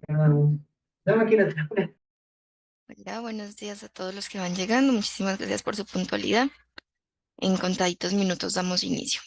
No me quiero trabajar. Hola, buenos días a todos los que van llegando. Muchísimas gracias por su puntualidad. En contaditos minutos damos inicio.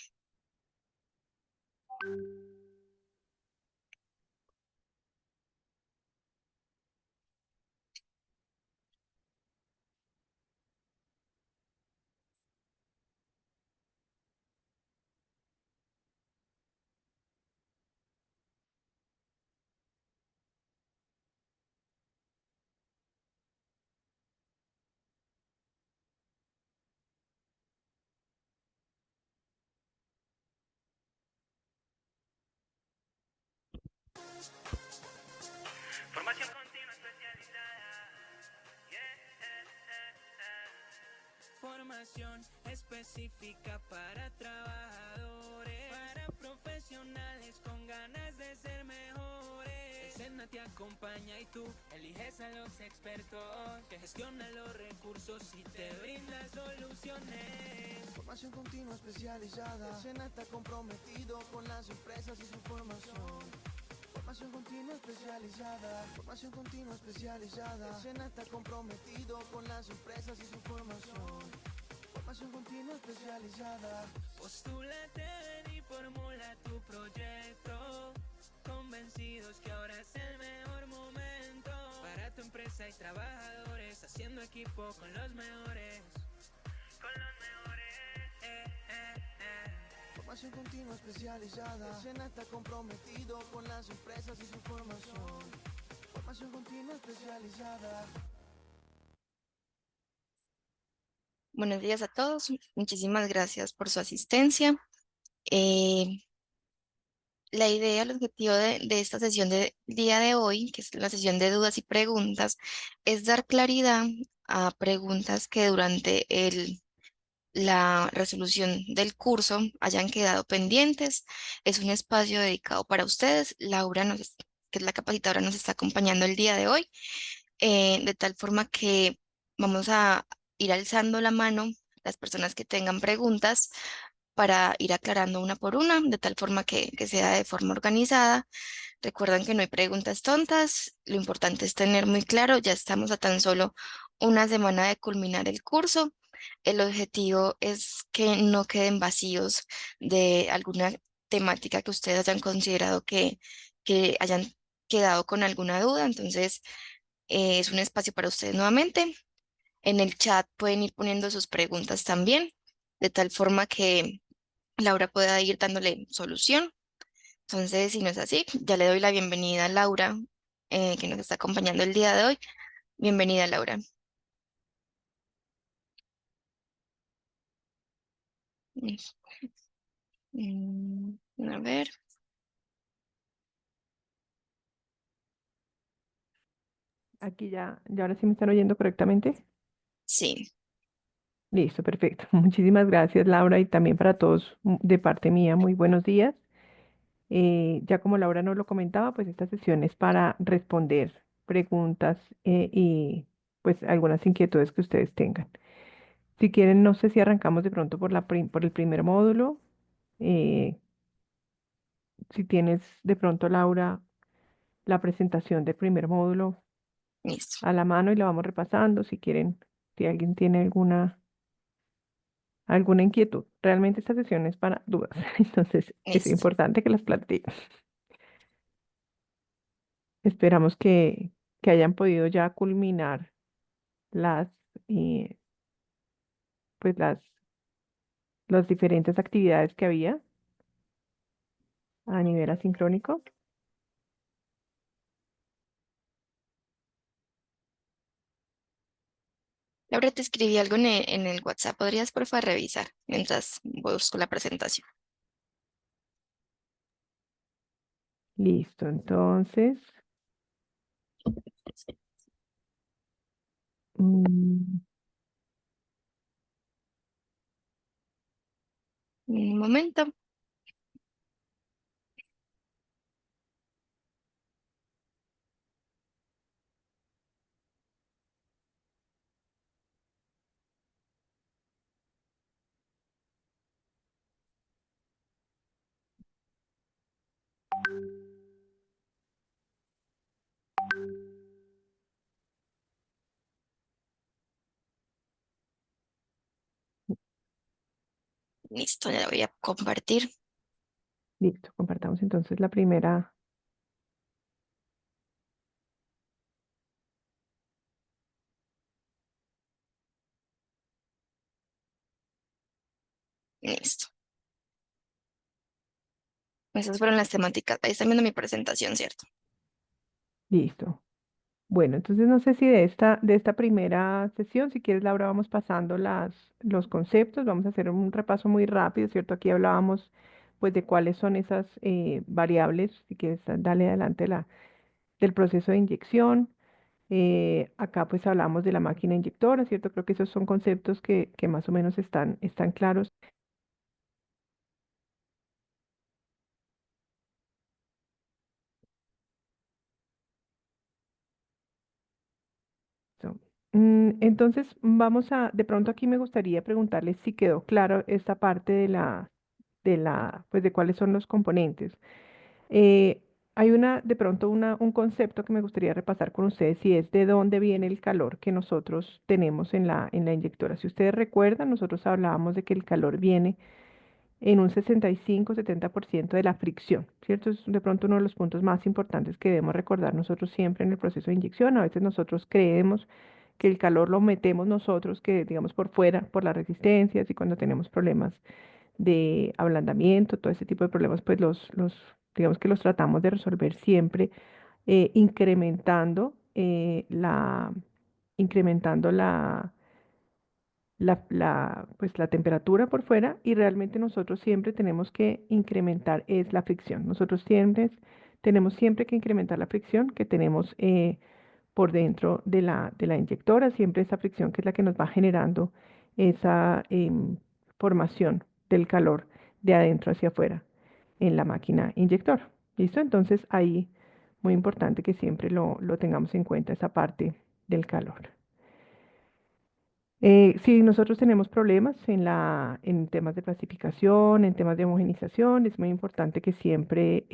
Formación continua especializada. Formación específica para trabajadores, para profesionales con ganas de ser mejores. El SENA te acompaña y tú eliges a los expertos que gestionan los recursos y te brindan soluciones. Formación continua especializada. El SENA está comprometido con las empresas y su formación. Formación continua especializada, formación continua especializada. El SENA está comprometido con las empresas y su formación. Formación continua especializada. Postúlate, ven y formula tu proyecto. Convencidos que ahora es el mejor momento para tu empresa y trabajadores, haciendo equipo con los mejores. Con los mejores. Formación continua especializada. El SENA está comprometido con las empresas y su formación. Formación continua especializada. Buenos días a todos. Muchísimas gracias por su asistencia. Eh, la idea, el objetivo de esta sesión del día de hoy, que es la sesión de dudas y preguntas, es dar claridad a preguntas que durante la resolución del curso hayan quedado pendientes. Es un espacio dedicado para ustedes. Laura, que es la capacitadora, nos está acompañando el día de hoy, de tal forma que vamos a ir alzando la mano las personas que tengan preguntas para ir aclarando una por una, de tal forma que sea de forma organizada. Recuerden que no hay preguntas tontas, lo importante es tener muy claro, ya estamos a tan solo una semana de culminar el curso. El objetivo es que no queden vacíos de alguna temática que ustedes hayan considerado que hayan quedado con alguna duda. Entonces, es un espacio para ustedes nuevamente. En el chat pueden ir poniendo sus preguntas también, de tal forma que Laura pueda ir dándole solución. Entonces, si no es así, ya le doy la bienvenida a Laura, que nos está acompañando el día de hoy. Bienvenida, Laura. A ver, Aquí ya ahora sí me están oyendo correctamente. sí, Listo, perfecto. Muchísimas gracias, Laura, y también para todos de parte mía, muy buenos días. Ya como Laura nos lo comentaba, pues esta sesión es para responder preguntas y pues algunas inquietudes que ustedes tengan. Si quieren, no sé si arrancamos de pronto por por el primer módulo. eh, si tienes de pronto, Laura, la presentación del primer módulo listo, a la mano y la vamos repasando. Si quieren, si alguien tiene alguna inquietud. Realmente esta sesión es para dudas, entonces es listo. importante que las planteen. Esperamos que hayan podido ya culminar las, eh, pues las diferentes actividades que había a nivel asincrónico. Laura, te escribí algo en el WhatsApp. ¿Podrías, por favor, revisar mientras busco la presentación? Listo, entonces, mm, Un momento. Listo, ya la voy a compartir. Listo, compartamos entonces la primera. Listo. Esas fueron las temáticas. Ahí están viendo mi presentación, ¿cierto? Listo. Bueno, entonces no sé si de esta primera sesión, si quieres, Laura, vamos pasando los conceptos, vamos a hacer un repaso muy rápido, ¿cierto? Aquí hablábamos pues de cuáles son esas variables, si quieres, dale adelante del proceso de inyección. Acá pues hablamos de la máquina inyectora, ¿cierto? Creo que esos son conceptos que más o menos están claros. So, entonces, de pronto aquí me gustaría preguntarles si quedó claro esta parte pues de cuáles son los componentes. Hay de pronto un concepto que me gustaría repasar con ustedes y es de dónde viene el calor que nosotros tenemos en la inyectora. Si ustedes recuerdan, nosotros hablábamos de que el calor viene en un 65-70% de la fricción, ¿cierto? Es de pronto uno de los puntos más importantes que debemos recordar nosotros siempre en el proceso de inyección. A veces nosotros creemos que el calor lo metemos nosotros, que digamos por fuera, por las resistencias y cuando tenemos problemas de ablandamiento, todo ese tipo de problemas, pues digamos que los tratamos de resolver siempre incrementando incrementando pues la temperatura por fuera y realmente nosotros siempre tenemos que incrementar es la fricción. Nosotros siempre tenemos siempre que incrementar la fricción que tenemos por dentro de la inyectora, siempre esa fricción que es la que nos va generando esa formación del calor de adentro hacia afuera en la máquina inyectora. ¿Listo? Entonces ahí muy importante que siempre lo tengamos en cuenta esa parte del calor. Si nosotros tenemos problemas en temas de clasificación, en temas de homogenización, es muy importante que siempre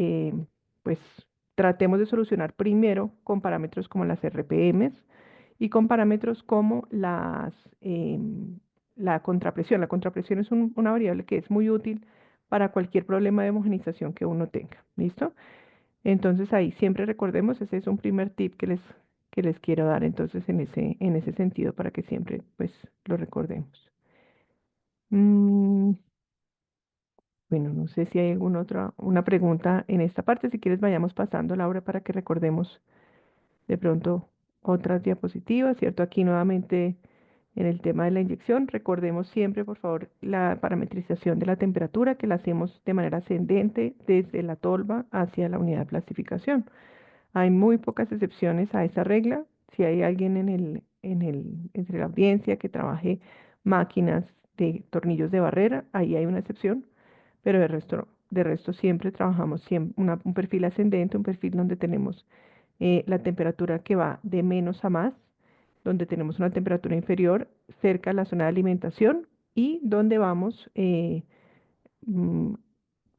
pues, tratemos de solucionar primero con parámetros como las RPMs y con parámetros como la contrapresión. La contrapresión es una variable que es muy útil para cualquier problema de homogenización que uno tenga. ¿Listo? Entonces ahí siempre recordemos, ese es un primer tip que les quiero dar entonces en ese sentido para que siempre pues lo recordemos. Mm, bueno, no sé si hay alguna una pregunta en esta parte. Si quieres vayamos pasando, Laura, para que recordemos de pronto otras diapositivas, ¿cierto? Aquí nuevamente en el tema de la inyección, recordemos siempre, por favor, la parametrización de la temperatura que la hacemos de manera ascendente desde la tolva hacia la unidad de plastificación. Hay muy pocas excepciones a esa regla. Si hay alguien entre la audiencia que trabaje máquinas de tornillos de barrera, ahí hay una excepción, pero de resto siempre trabajamos un perfil ascendente, un perfil donde tenemos la temperatura que va de menos a más, donde tenemos una temperatura inferior cerca a la zona de alimentación y donde vamos mm,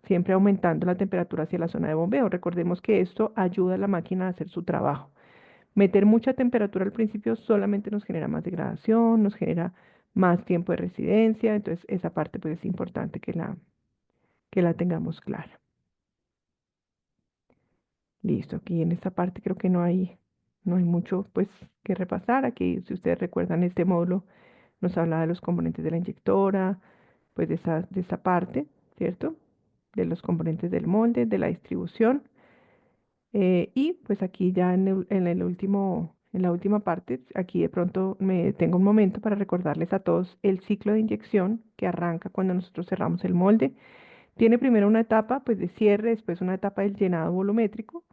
siempre aumentando la temperatura hacia la zona de bombeo. Recordemos que esto ayuda a la máquina a hacer su trabajo. Meter mucha temperatura al principio solamente nos genera más degradación, nos genera más tiempo de residencia, entonces esa parte pues es importante que la tengamos clara. Listo, aquí en esta parte creo que no hay mucho pues que repasar. Aquí, si ustedes recuerdan, este módulo nos habla de los componentes de la inyectora, pues de esa parte, ¿cierto? De los componentes del molde, de la distribución. Y pues aquí ya en la última parte, aquí de pronto me tengo un momento para recordarles a todos el ciclo de inyección que arranca cuando nosotros cerramos el molde. Tiene primero una etapa pues de cierre, después una etapa del llenado volumétrico.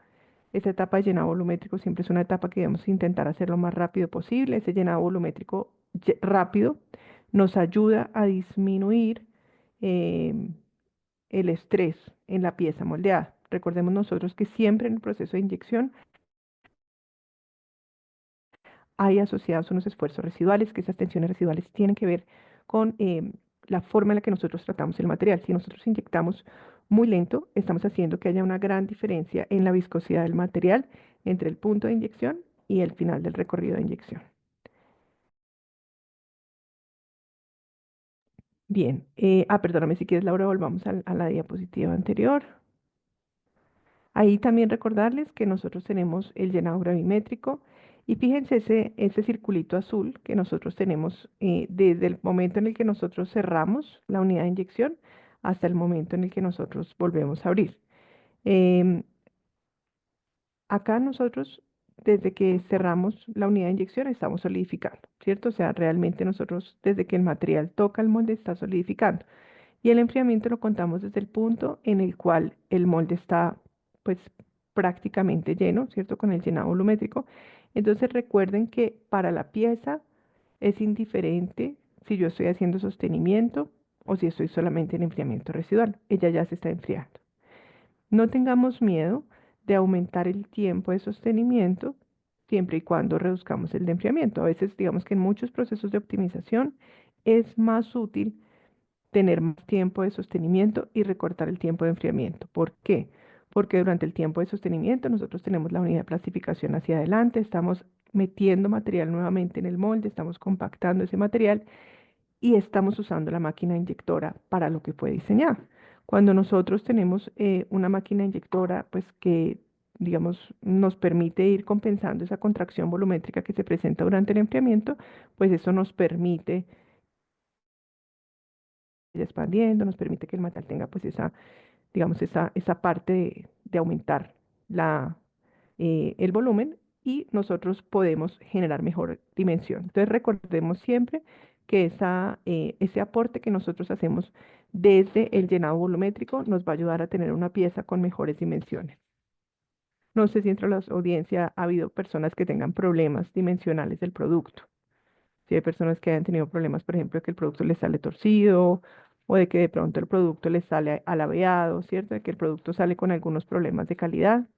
Esa etapa de llenado volumétrico siempre es una etapa que debemos intentar hacer lo más rápido posible. Ese llenado volumétrico rápido nos ayuda a disminuir em, el estrés en la pieza moldeada. Recordemos nosotros que siempre en el proceso de inyección hay asociados unos esfuerzos residuales, que esas tensiones residuales tienen que ver con la forma en la que nosotros tratamos el material. Si nosotros inyectamos muy lento, estamos haciendo que haya una gran diferencia en la viscosidad del material entre el punto de inyección y el final del recorrido de inyección. Bien, perdóname si quieres, Laura, volvamos a la diapositiva anterior. Ahí también recordarles que nosotros tenemos el llenado gravimétrico y fíjense ese circulito azul que nosotros tenemos desde el momento en el que nosotros cerramos la unidad de inyección hasta el momento en el que nosotros volvemos a abrir. Em, Acá nosotros, desde que cerramos la unidad de inyección, estamos solidificando, ¿cierto? O sea, realmente nosotros, desde que el material toca el molde, está solidificando. Y el enfriamiento lo contamos desde el punto en el cual el molde está, pues, prácticamente lleno, ¿cierto? Con el llenado volumétrico. Entonces recuerden que para la pieza es indiferente si yo estoy haciendo sostenimiento o si estoy solamente en enfriamiento residual. Ella ya se está enfriando. No tengamos miedo de aumentar el tiempo de sostenimiento siempre y cuando reduzcamos el de enfriamiento. A veces, digamos que en muchos procesos de optimización es más útil tener más tiempo de sostenimiento y recortar el tiempo de enfriamiento. ¿Por qué? Porque durante el tiempo de sostenimiento nosotros tenemos la unidad de plastificación hacia adelante, estamos metiendo material nuevamente en el molde, estamos compactando ese material y estamos usando la máquina inyectora para lo que fue diseñada. Cuando nosotros tenemos una máquina inyectora, pues que, digamos, nos permite ir compensando esa contracción volumétrica que se presenta durante el enfriamiento, pues eso nos permite ir expandiendo, nos permite que el material tenga pues esa, digamos, esa parte de aumentar el volumen y nosotros podemos generar mejor dimensión. Entonces recordemos siempre que ese aporte que nosotros hacemos desde el llenado volumétrico nos va a ayudar a tener una pieza con mejores dimensiones. No sé si entre la audiencia ha habido personas que tengan problemas dimensionales del producto. Si hay personas que hayan tenido problemas, por ejemplo, de que el producto les sale torcido o de que de pronto el producto les sale alabeado, ¿cierto? De que el producto sale con algunos problemas de calidad.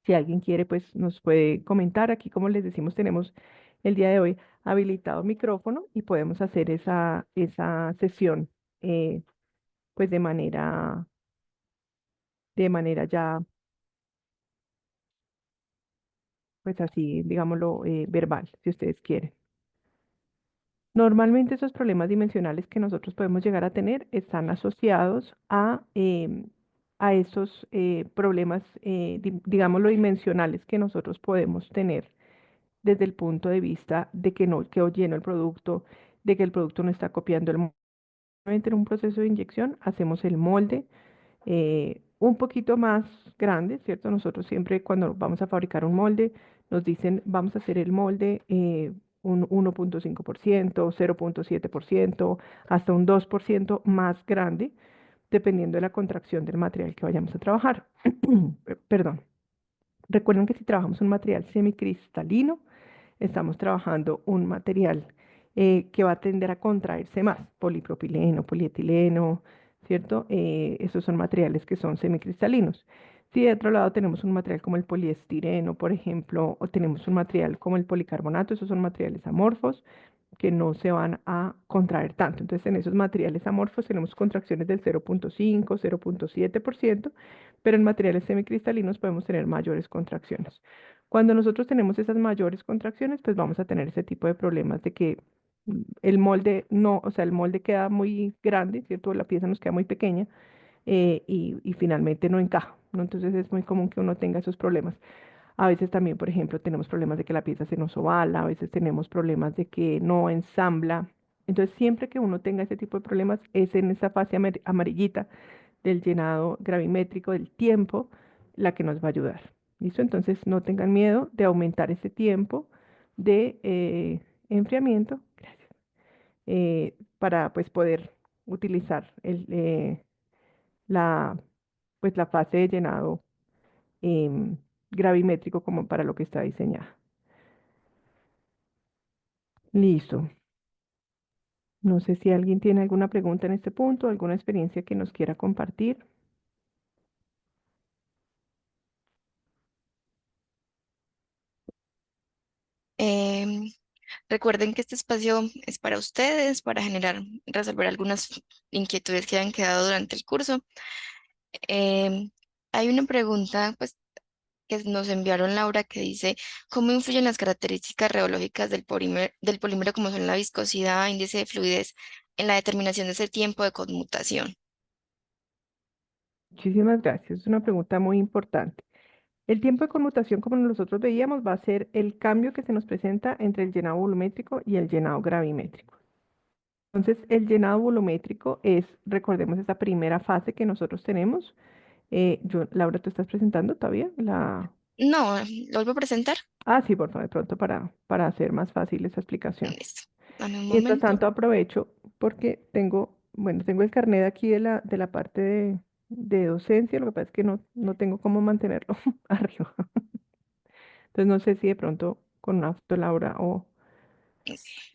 Si alguien quiere, pues nos puede comentar. Aquí, como les decimos, tenemos el día de hoy habilitado micrófono y podemos hacer esa sesión, eh, pues de manera ya, pues así, digámoslo, verbal, si ustedes quieren. Normalmente esos problemas dimensionales que nosotros podemos llegar a tener están asociados a esos problemas, digámoslo, dimensionales que nosotros podemos tener desde el punto de vista de que no quedó lleno el producto, de que el producto no está copiando el molde. En un proceso de inyección hacemos el molde un poquito más grande, ¿cierto? Nosotros siempre cuando vamos a fabricar un molde nos dicen vamos a hacer el molde un 1,5%, 0,7%, hasta un 2% más grande, dependiendo de la contracción del material que vayamos a trabajar. Perdón. Recuerden que si trabajamos un material semicristalino, estamos trabajando un material que va a tender a contraerse más, polipropileno, polietileno, ¿cierto? Esos son materiales que son semicristalinos. Si de otro lado tenemos un material como el poliestireno, por ejemplo, o tenemos un material como el policarbonato, esos son materiales amorfos que no se van a contraer tanto. Entonces, en esos materiales amorfos tenemos contracciones del 0,5, 0,7%, pero en materiales semicristalinos podemos tener mayores contracciones. Cuando nosotros tenemos esas mayores contracciones, pues vamos a tener ese tipo de problemas de que el molde no, o sea, el molde queda muy grande, ¿cierto? La pieza nos queda muy pequeña y finalmente no encaja, ¿no? Entonces es muy común que uno tenga esos problemas. A veces también, por ejemplo, tenemos problemas de que la pieza se nos ovala, a veces tenemos problemas de que no ensambla. Entonces, siempre que uno tenga ese tipo de problemas, es en esa fase amarillita del llenado gravimétrico del tiempo la que nos va a ayudar. ¿Listo? Entonces, no tengan miedo de aumentar ese tiempo de enfriamiento, gracias, para pues poder utilizar la, pues, la fase de llenado em, gravimétrico como para lo que está diseñada. Listo. No sé si alguien tiene alguna pregunta en este punto, alguna experiencia que nos quiera compartir. Em, Recuerden que este espacio es para ustedes, para resolver algunas inquietudes que hayan quedado durante el curso. Em, Hay una pregunta, pues, que nos enviaron Laura que dice, ¿cómo influyen las características reológicas del polímero como son la viscosidad, índice de fluidez en la determinación de ese tiempo de conmutación. Muchísimas gracias. Es una pregunta muy importante. El tiempo de conmutación, como nosotros veíamos, va a ser el cambio que se nos presenta entre el llenado volumétrico y el llenado gravimétrico. Entonces, el llenado volumétrico es, recordemos, esa primera fase que nosotros tenemos. Laura, ¿tú estás presentando todavía? No, lo vuelvo a presentar. Ah, sí, por favor, de pronto para hacer más fácil esa explicación. Listo. Dame un Mientras momento. tanto, aprovecho porque tengo el carnet aquí de la parte de docencia, lo que pasa es que no tengo cómo mantenerlo arriba. Entonces, no sé si de pronto con una foto, Laura, o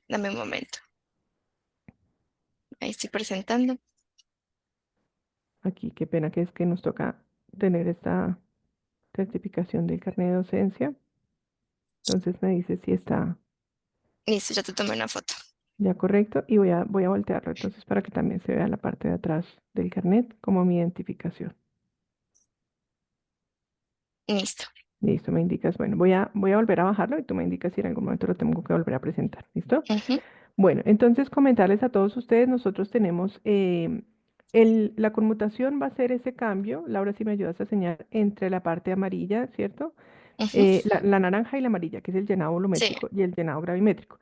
Dame un momento. Ahí estoy presentando. aquí, qué pena que es que nos toca tener esta certificación del carnet de docencia. Entonces, me dice si está Listo, ya te tomé una foto. ya correcto y voy a voltearlo entonces para que también se vea la parte de atrás del carnet como mi identificación. Listo. Listo, me indicas, bueno, voy a volver a bajarlo y tú me indicas si en algún momento lo tengo que volver a presentar. ¿Listo? Ujú, Bueno, entonces comentarles a todos ustedes, nosotros tenemos la conmutación va a ser ese cambio, Laura, si me ayudas a señalar, entre la parte amarilla, ¿cierto? ujú. La naranja y la amarilla, que es el llenado Sí, volumétrico y el llenado gravimétrico.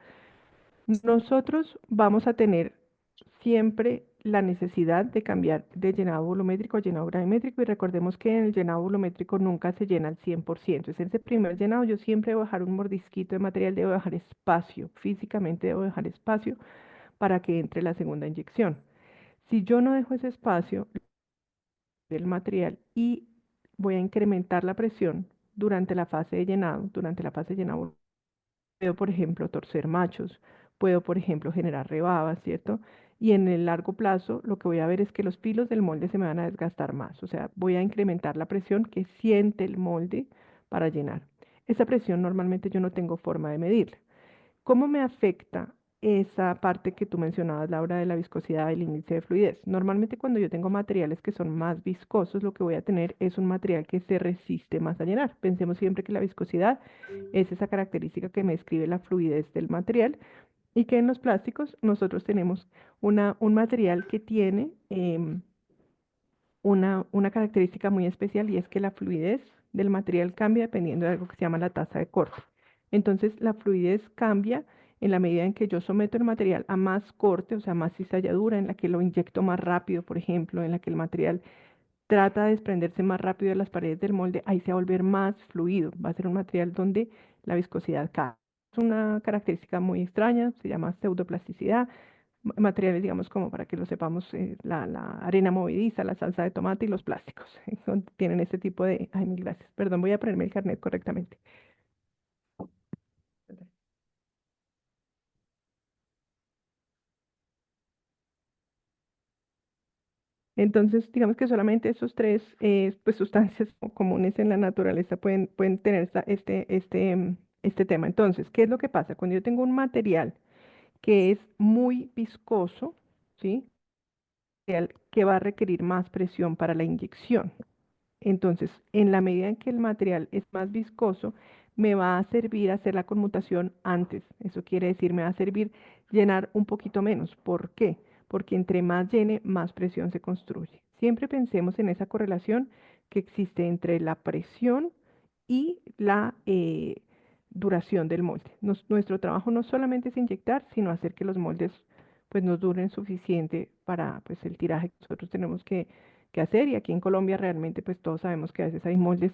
Nosotros vamos a tener siempre la necesidad de cambiar de llenado volumétrico a llenado gravimétrico y recordemos que en el llenado volumétrico nunca se llena al 100%. Es ese primer llenado, yo siempre debo dejar un mordisquito de material, debo dejar espacio, físicamente debo dejar espacio para que entre la segunda inyección. Si yo no dejo ese espacio del material y voy a incrementar la presión durante la fase de llenado, durante la fase de llenado puedo, por ejemplo, torcer machos, puedo, por ejemplo, generar rebabas, ¿cierto? Y en el largo plazo lo que voy a ver es que los pilos del molde se me van a desgastar más, o sea, voy a incrementar la presión que siente el molde para llenar. Esa presión normalmente yo no tengo forma de medirla. ¿Cómo me afecta esa parte que tú mencionabas, Laura, de la viscosidad del índice de fluidez? Normalmente cuando yo tengo materiales que son más viscosos, lo que voy a tener es un material que se resiste más a llenar. Pensemos siempre que la viscosidad es esa característica que me describe la fluidez del material y que en los plásticos nosotros tenemos un material que tiene una característica muy especial y es que la fluidez del material cambia dependiendo de algo que se llama la tasa de corte. Entonces, la fluidez cambia en la medida en que yo someto el material a más corte, o sea, más cizalladura, en la que lo inyecto más rápido, por ejemplo, en la que el material trata de desprenderse más rápido de las paredes del molde, ahí se va a volver más fluido. Va a ser un material donde la viscosidad cae. Es una característica muy extraña, se llama pseudoplasticidad materiales, digamos, como para que lo sepamos, la arena movediza, la salsa de tomate y los plásticos. Tienen este tipo de... Ay, mil gracias. Perdón, voy a ponerme el carnet correctamente. Entonces, digamos que solamente esos tres pues, sustancias comunes en la naturaleza pueden tener este tema. Entonces, ¿qué es lo que pasa? Cuando yo tengo un material que es muy viscoso, ¿sí? Que va a requerir más presión para la inyección. Entonces, en la medida en que el material es más viscoso, me va a servir hacer la conmutación antes. Eso quiere decir, me va a servir llenar un poquito menos. ¿Por qué? Porque entre más llene, más presión se construye. Siempre pensemos en esa correlación que existe entre la presión y la duración del molde. Nuestro trabajo no solamente es inyectar, sino hacer que los moldes pues nos duren suficiente para pues el tiraje que nosotros tenemos que hacer. Y aquí en Colombia realmente pues todos sabemos que a veces hay moldes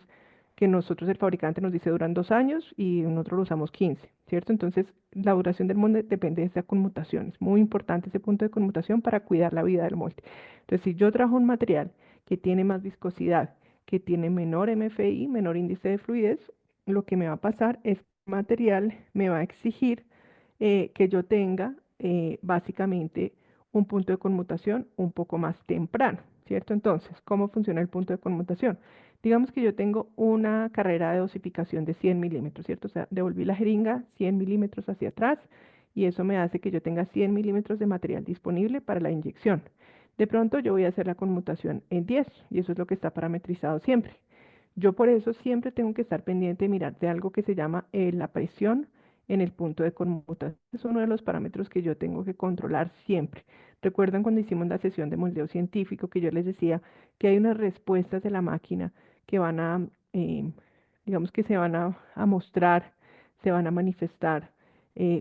que nosotros el fabricante nos dice duran 2 años y nosotros lo usamos 15, ¿cierto? Entonces la duración del molde depende de esa conmutación. Es muy importante ese punto de conmutación para cuidar la vida del molde. Entonces si yo trabajo un material que tiene más viscosidad, que tiene menor MFI, menor índice de fluidez, lo que me va a pasar es que el material me va a exigir que yo tenga básicamente un punto de conmutación un poco más temprano, ¿cierto? Entonces, ¿cómo funciona el punto de conmutación? Digamos que yo tengo una carrera de dosificación de 100 milímetros, ¿cierto? O sea, devolví la jeringa 100 milímetros hacia atrás y eso me hace que yo tenga 100 milímetros de material disponible para la inyección. De pronto yo voy a hacer la conmutación en 10 y eso es lo que está parametrizado siempre. Yo por eso siempre tengo que estar pendiente de mirar de algo que se llama la presión en el punto de conmutación. Es uno de los parámetros que yo tengo que controlar siempre. ¿Recuerdan cuando hicimos la sesión de moldeo científico que yo les decía que hay unas respuestas de la máquina que van a, digamos que se van a mostrar, se van a manifestar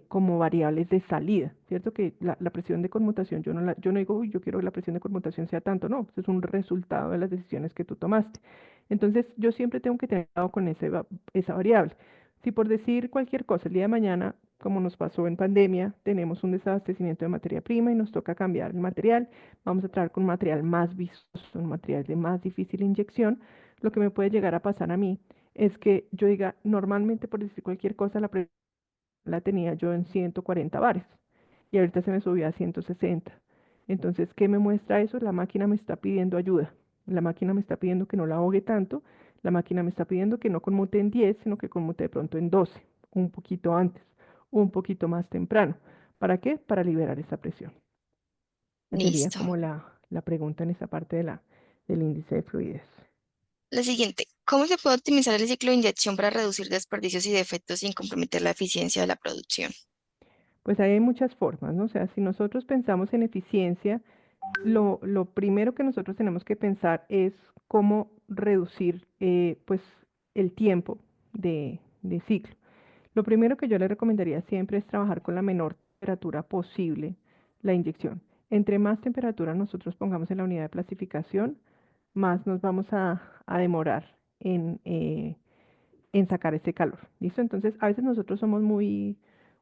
como variables de salida, ¿cierto? Que la presión de conmutación, yo no digo, uy, yo quiero que la presión de conmutación sea tanto, no, eso es un resultado de las decisiones que tú tomaste. Entonces, yo siempre tengo que tener cuidado con esa variable. Si por decir cualquier cosa, el día de mañana, como nos pasó en pandemia, tenemos un desabastecimiento de materia prima y nos toca cambiar el material, vamos a trabajar con un material más vistoso, un material de más difícil inyección, lo que me puede llegar a pasar a mí es que yo diga, normalmente por decir cualquier cosa, la tenía yo en 140 bares y ahorita se me subió a 160. Entonces, ¿qué me muestra eso? La máquina me está pidiendo ayuda. La máquina me está pidiendo que no la ahogue tanto. La máquina me está pidiendo que no conmute en 10, sino que conmute de pronto en 12, un poquito antes, un poquito más temprano. ¿Para qué? Para liberar esa presión. Esa sería Listo. como la pregunta en esa parte del índice de fluidez. La siguiente, ¿cómo se puede optimizar el ciclo de inyección para reducir desperdicios y defectos sin comprometer la eficiencia de la producción? Pues ahí hay muchas formas, ¿no? O sea, si nosotros pensamos en eficiencia, lo primero que nosotros tenemos que pensar es cómo reducir pues el tiempo de ciclo. Lo primero que yo le recomendaría siempre es trabajar con la menor temperatura posible la inyección. Entre más temperatura nosotros pongamos en la unidad de plastificación, más nos vamos a demorar en sacar ese calor. ¿Listo? Entonces, a veces nosotros somos muy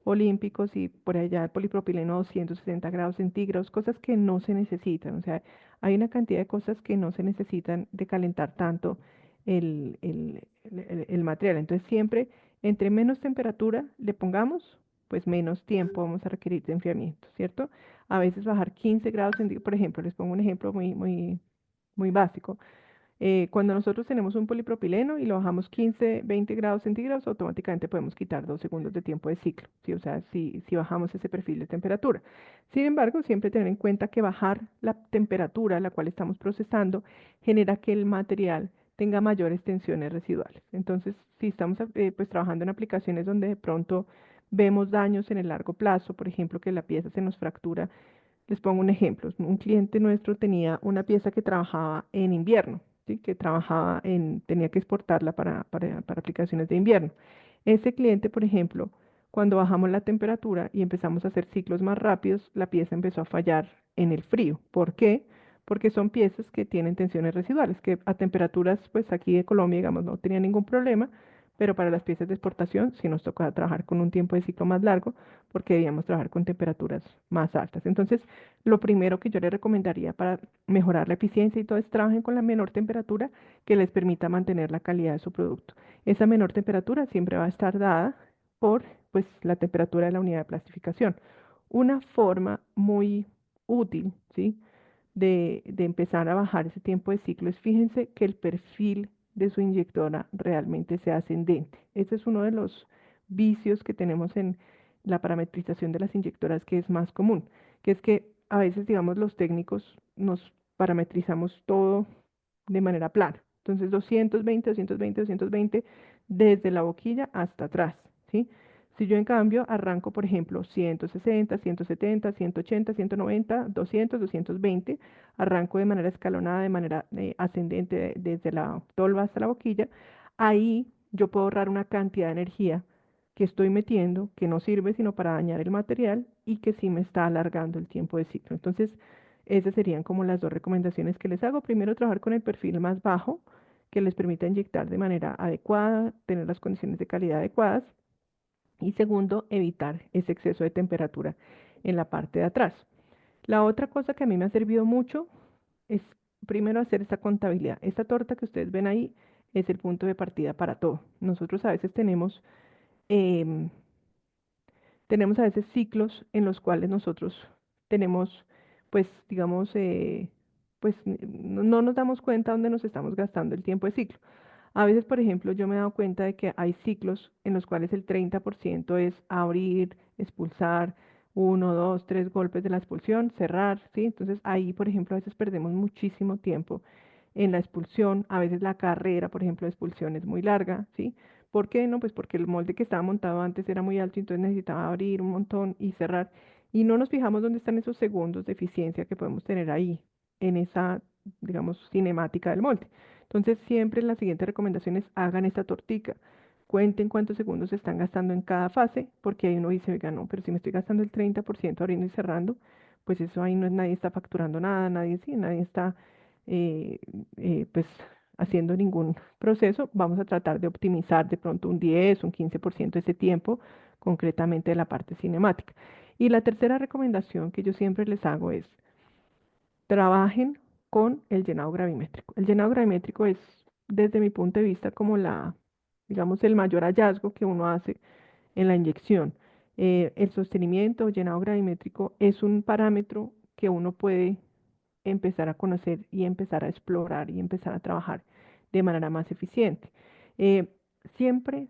olímpicos y por allá el polipropileno 260 grados centígrados, cosas que no se necesitan. O sea, hay una cantidad de cosas que no se necesitan de calentar tanto el material. Entonces, siempre entre menos temperatura le pongamos, pues menos tiempo vamos a requerir de enfriamiento, ¿cierto? A veces bajar 15 grados centígrados, por ejemplo, les pongo un ejemplo muy básico. Cuando nosotros tenemos un polipropileno y lo bajamos 15, 20 grados centígrados, automáticamente podemos quitar 2 segundos de tiempo de ciclo, ¿sí? O sea, si bajamos ese perfil de temperatura. Sin embargo, siempre tener en cuenta que bajar la temperatura a la cual estamos procesando genera que el material tenga mayores tensiones residuales. Entonces, si estamos pues trabajando en aplicaciones donde de pronto vemos daños en el largo plazo, por ejemplo, que la pieza se nos fractura. Les pongo un ejemplo. Un cliente nuestro tenía una pieza que trabajaba en invierno, ¿sí? Que tenía que exportarla para aplicaciones de invierno. Ese cliente, por ejemplo, cuando bajamos la temperatura y empezamos a hacer ciclos más rápidos, la pieza empezó a fallar en el frío. ¿Por qué? Porque son piezas que tienen tensiones residuales, que a temperaturas, pues aquí de Colombia, digamos, no tenía ningún problema, pero para las piezas de exportación sí nos tocaba trabajar con un tiempo de ciclo más largo porque debíamos trabajar con temperaturas más altas. Entonces, lo primero que yo les recomendaría para mejorar la eficiencia y todo es trabajen con la menor temperatura que les permita mantener la calidad de su producto. Esa menor temperatura siempre va a estar dada por pues, la temperatura de la unidad de plastificación. Una forma muy útil, ¿sí? de empezar a bajar ese tiempo de ciclo es fíjense que el perfil de su inyectora realmente sea ascendente. Ese es uno de los vicios que tenemos en la parametrización de las inyectoras que es más común, que es que a veces, digamos, los técnicos nos parametrizamos todo de manera plana. Entonces, 220, 220, 220 desde la boquilla hasta atrás, ¿sí? Si yo en cambio arranco, por ejemplo, 160, 170, 180, 190, 200, 220, arranco de manera escalonada, de manera ascendente desde la tolva hasta la boquilla, ahí yo puedo ahorrar una cantidad de energía que estoy metiendo, que no sirve sino para dañar el material y que sí me está alargando el tiempo de ciclo. Entonces, esas serían como las dos recomendaciones que les hago. Primero, trabajar con el perfil más bajo, que les permita inyectar de manera adecuada, tener las condiciones de calidad adecuadas. Y segundo, evitar ese exceso de temperatura en la parte de atrás. La otra cosa que a mí me ha servido mucho es primero hacer esta contabilidad. Esta torta que ustedes ven ahí es el punto de partida para todo. Nosotros a veces em, tenemos a veces ciclos en los cuales nosotros tenemos, pues, digamos, pues no nos damos cuenta dónde nos estamos gastando el tiempo de ciclo. A veces, por ejemplo, yo me he dado cuenta de que hay ciclos en los cuales el 30% es abrir, expulsar, uno, dos, tres golpes de la expulsión, cerrar, ¿sí? Entonces ahí, por ejemplo, a veces perdemos muchísimo tiempo en la expulsión, a veces la carrera, por ejemplo, de expulsión es muy larga, ¿sí? ¿Por qué no? Pues porque el molde que estaba montado antes era muy alto y entonces necesitaba abrir un montón y cerrar. Y no nos fijamos dónde están esos segundos de eficiencia que podemos tener ahí, en esa, digamos, cinemática del molde. Entonces, siempre las siguientes recomendaciones, hagan esta tortica. Cuenten cuántos segundos se están gastando en cada fase, porque ahí uno dice, oiga, no, pero si me estoy gastando el 30% abriendo y cerrando, pues eso ahí no es, nadie está facturando nada, nadie, sí, nadie está, eh, pues, haciendo ningún proceso. Vamos a tratar de optimizar de pronto un 10, un 15% de ese tiempo, concretamente de la parte cinemática. Y la tercera recomendación que yo siempre les hago es, trabajen con el llenado gravimétrico. El llenado gravimétrico es, desde mi punto de vista, como la, digamos, el mayor hallazgo que uno hace en la inyección. El sostenimiento o llenado gravimétrico es un parámetro que uno puede empezar a conocer y empezar a explorar y empezar a trabajar de manera más eficiente. Eh, siempre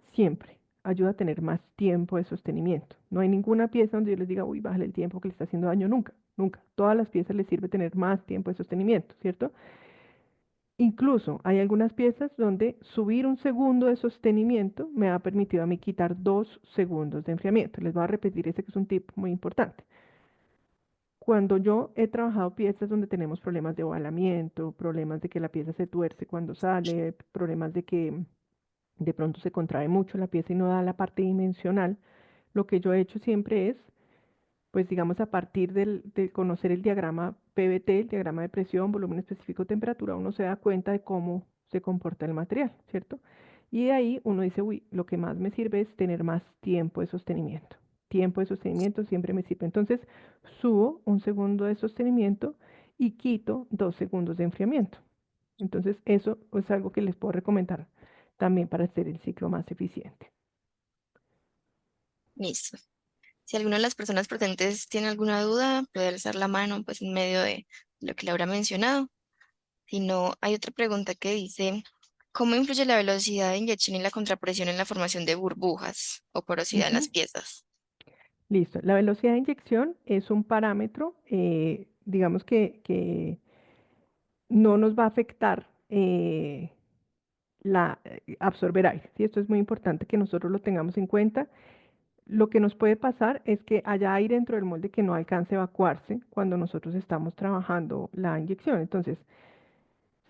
ayuda a tener más tiempo de sostenimiento. No hay ninguna pieza donde yo les diga, uy, bájale el tiempo que le está haciendo daño, nunca, nunca. Todas las piezas les sirve tener más tiempo de sostenimiento, ¿cierto? Incluso hay algunas piezas donde subir un segundo de sostenimiento me ha permitido a mí quitar 2 segundos de enfriamiento. Les voy a repetir ese que es un tip muy importante. Cuando yo he trabajado piezas donde tenemos problemas de ovalamiento, problemas de que la pieza se tuerce cuando sale, problemas de que de pronto se contrae mucho la pieza y no da la parte dimensional, lo que yo he hecho siempre es, pues digamos, a partir de conocer el diagrama PVT, el diagrama de presión, volumen específico, temperatura, uno se da cuenta de cómo se comporta el material, ¿cierto? Y de ahí uno dice, uy, lo que más me sirve es tener más tiempo de sostenimiento. Tiempo de sostenimiento siempre me sirve. Entonces, subo un segundo de sostenimiento y quito 2 segundos de enfriamiento. Entonces, eso es algo que les puedo recomendar también para hacer el ciclo más eficiente. Listo. Si alguna de las personas presentes tiene alguna duda, puede alzar la mano pues en medio de lo que le habrá mencionado. Si no, hay otra pregunta que dice, ¿cómo influye la velocidad de inyección y la contrapresión en la formación de burbujas o porosidad en las Ujú. piezas? Listo. La velocidad de inyección es un parámetro, digamos que no nos va a afectar absorber aire. ¿Sí? Esto es muy importante que nosotros lo tengamos en cuenta. Lo que nos puede pasar es que haya aire dentro del molde que no alcance a evacuarse cuando nosotros estamos trabajando la inyección. Entonces,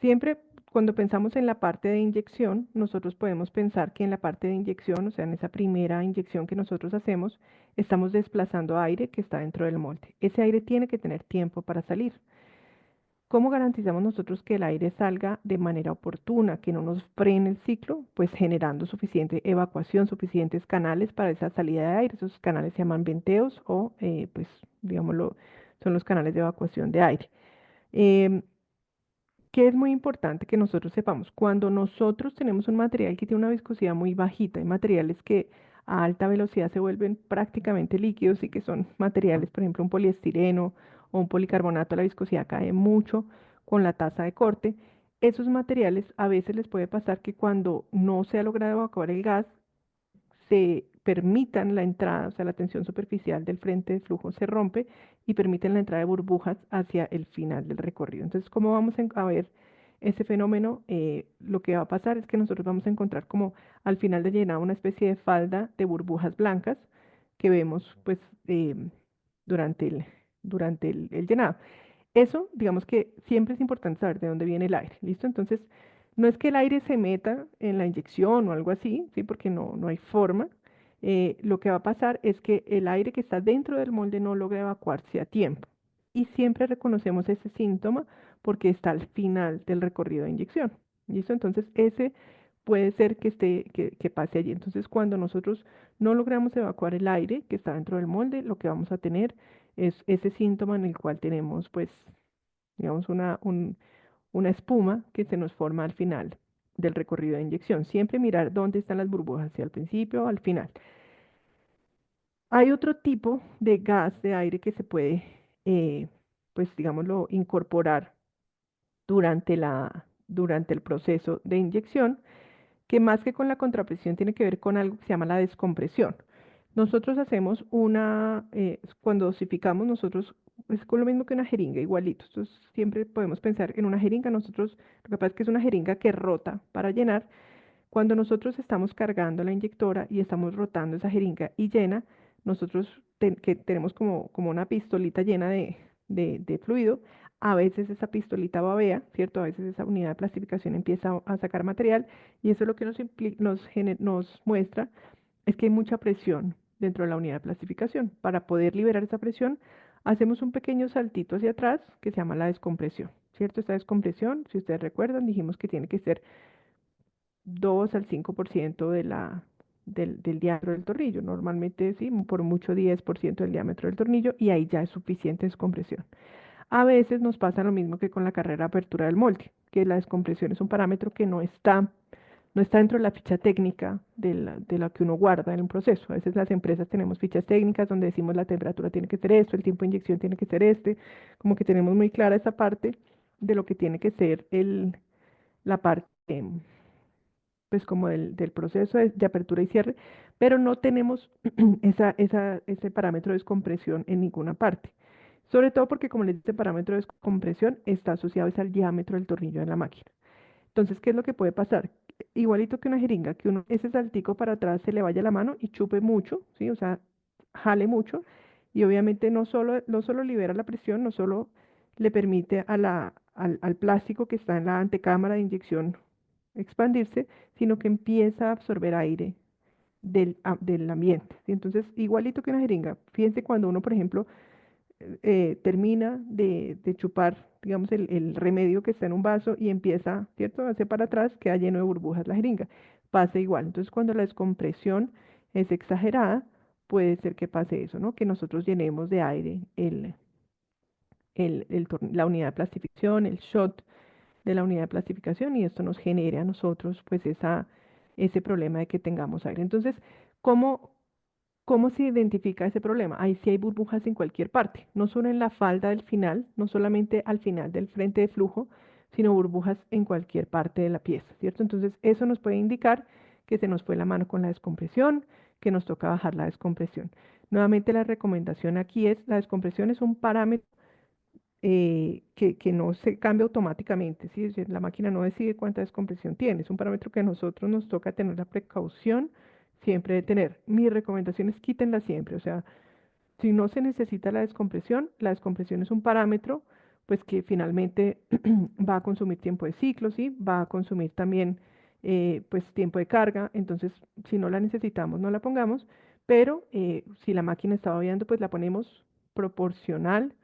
siempre cuando pensamos en la parte de inyección, nosotros podemos pensar que en la parte de inyección, o sea, en esa primera inyección que nosotros hacemos, estamos desplazando aire que está dentro del molde. Ese aire tiene que tener tiempo para salir. ¿Cómo garantizamos nosotros que el aire salga de manera oportuna, que no nos frene el ciclo? Pues generando suficiente evacuación, suficientes canales para esa salida de aire. Esos canales se llaman venteos o, pues, digámoslo, son los canales de evacuación de aire. Em, que es muy importante que nosotros sepamos, cuando nosotros tenemos un material que tiene una viscosidad muy bajita, hay materiales que a alta velocidad se vuelven prácticamente líquidos y que son materiales, por ejemplo, un poliestireno o un policarbonato, la viscosidad cae mucho con la tasa de corte. Esos materiales a veces les puede pasar que cuando no se ha logrado evacuar el gas, se permitan la entrada, o sea, la tensión superficial del frente de flujo se rompe y permiten la entrada de burbujas hacia el final del recorrido. Entonces, ¿cómo vamos a ver ese fenómeno? Lo que va a pasar es que nosotros vamos a encontrar como al final de llenado una especie de falda de burbujas blancas que vemos pues eh, durante el llenado. Eso, digamos que siempre es importante saber de dónde viene el aire, ¿listo? Entonces, no es que el aire se meta en la inyección o algo así, ¿sí? Porque no hay forma. Lo que va a pasar es que el aire que está dentro del molde no logra evacuarse a tiempo. Y siempre reconocemos ese síntoma porque está al final del recorrido de inyección, ¿listo? Entonces, ese puede ser que que pase allí. Entonces, cuando nosotros no logramos evacuar el aire que está dentro del molde, lo que vamos a tener es ese síntoma en el cual tenemos, pues, digamos, una espuma que se nos forma al final del recorrido de inyección. Siempre mirar dónde están las burbujas, si al principio o al final. Hay otro tipo de gas de aire que se puede, pues, digámoslo, incorporar durante el proceso de inyección, que más que con la contrapresión tiene que ver con algo que se llama la descompresión. Nosotros hacemos cuando dosificamos, nosotros es con lo mismo que una jeringa, igualito. Entonces, siempre podemos pensar en una jeringa. Nosotros, lo que pasa es que es una jeringa que rota para llenar. Cuando nosotros estamos cargando la inyectora y estamos rotando esa jeringa y llena, nosotros que tenemos como una pistolita llena de fluido, a veces esa pistolita babea, ¿cierto? A veces esa unidad de plastificación empieza a sacar material y eso es lo que nos muestra es que hay mucha presión dentro de la unidad de plastificación. Para poder liberar esa presión, hacemos un pequeño saltito hacia atrás que se llama la descompresión, ¿cierto? Esta descompresión, si ustedes recuerdan, dijimos que tiene que ser 2 al 5% del diámetro del tornillo. Normalmente, sí, por mucho 10% del diámetro del tornillo y ahí ya es suficiente descompresión. A veces nos pasa lo mismo que con la carrera de apertura del molde, que la descompresión es un parámetro que no está dentro de la ficha técnica de la que uno guarda en un proceso. A veces las empresas tenemos fichas técnicas donde decimos la temperatura tiene que ser esto, el tiempo de inyección tiene que ser este, como que tenemos muy clara esa parte de lo que tiene que ser la parte, pues como del proceso de apertura y cierre, pero no tenemos ese parámetro de descompresión en ninguna parte. Sobre todo porque, como les dice, el parámetro de descompresión está asociado es al diámetro del tornillo de la máquina. Entonces, ¿qué es lo que puede pasar? Igualito que una jeringa, que uno ese saltico para atrás se le vaya la mano y chupe mucho, ¿sí? O sea, jale mucho y obviamente no solo libera la presión, no solo le permite al plástico que está en la antecámara de inyección expandirse, sino que empieza a absorber aire del ambiente, ¿sí? Entonces, igualito que una jeringa, fíjense cuando uno, por ejemplo, termina de chupar, digamos, el remedio que está en un vaso y empieza, ¿cierto?, a hacer para atrás, queda lleno de burbujas la jeringa. Pasa igual. Entonces, cuando la descompresión es exagerada, puede ser que pase eso, ¿no? Que nosotros llenemos de aire la unidad de plastificación, el shot de la unidad de plastificación y esto nos genere a nosotros, pues, ese problema de que tengamos aire. Entonces, ¿cómo, ¿cómo se identifica ese problema? Ahí sí hay burbujas en cualquier parte, no solo en la falda del final, no solamente al final del frente de flujo, sino burbujas en cualquier parte de la pieza, ¿cierto? Entonces, eso nos puede indicar que se nos fue la mano con la descompresión, que nos toca bajar la descompresión. Nuevamente, la recomendación aquí es, la descompresión es un parámetro que no se cambia automáticamente, ¿sí? Es decir, la máquina no decide cuánta descompresión tiene, es un parámetro que a nosotros nos toca tener la precaución siempre de tener. Mi recomendación es quítenla siempre, o sea, si no se necesita la descompresión es un parámetro, pues que finalmente va a consumir tiempo de ciclo, ¿sí? Va a consumir también, pues, tiempo de carga, entonces, si no la necesitamos, no la pongamos, pero si la máquina está babeando, pues la ponemos proporcional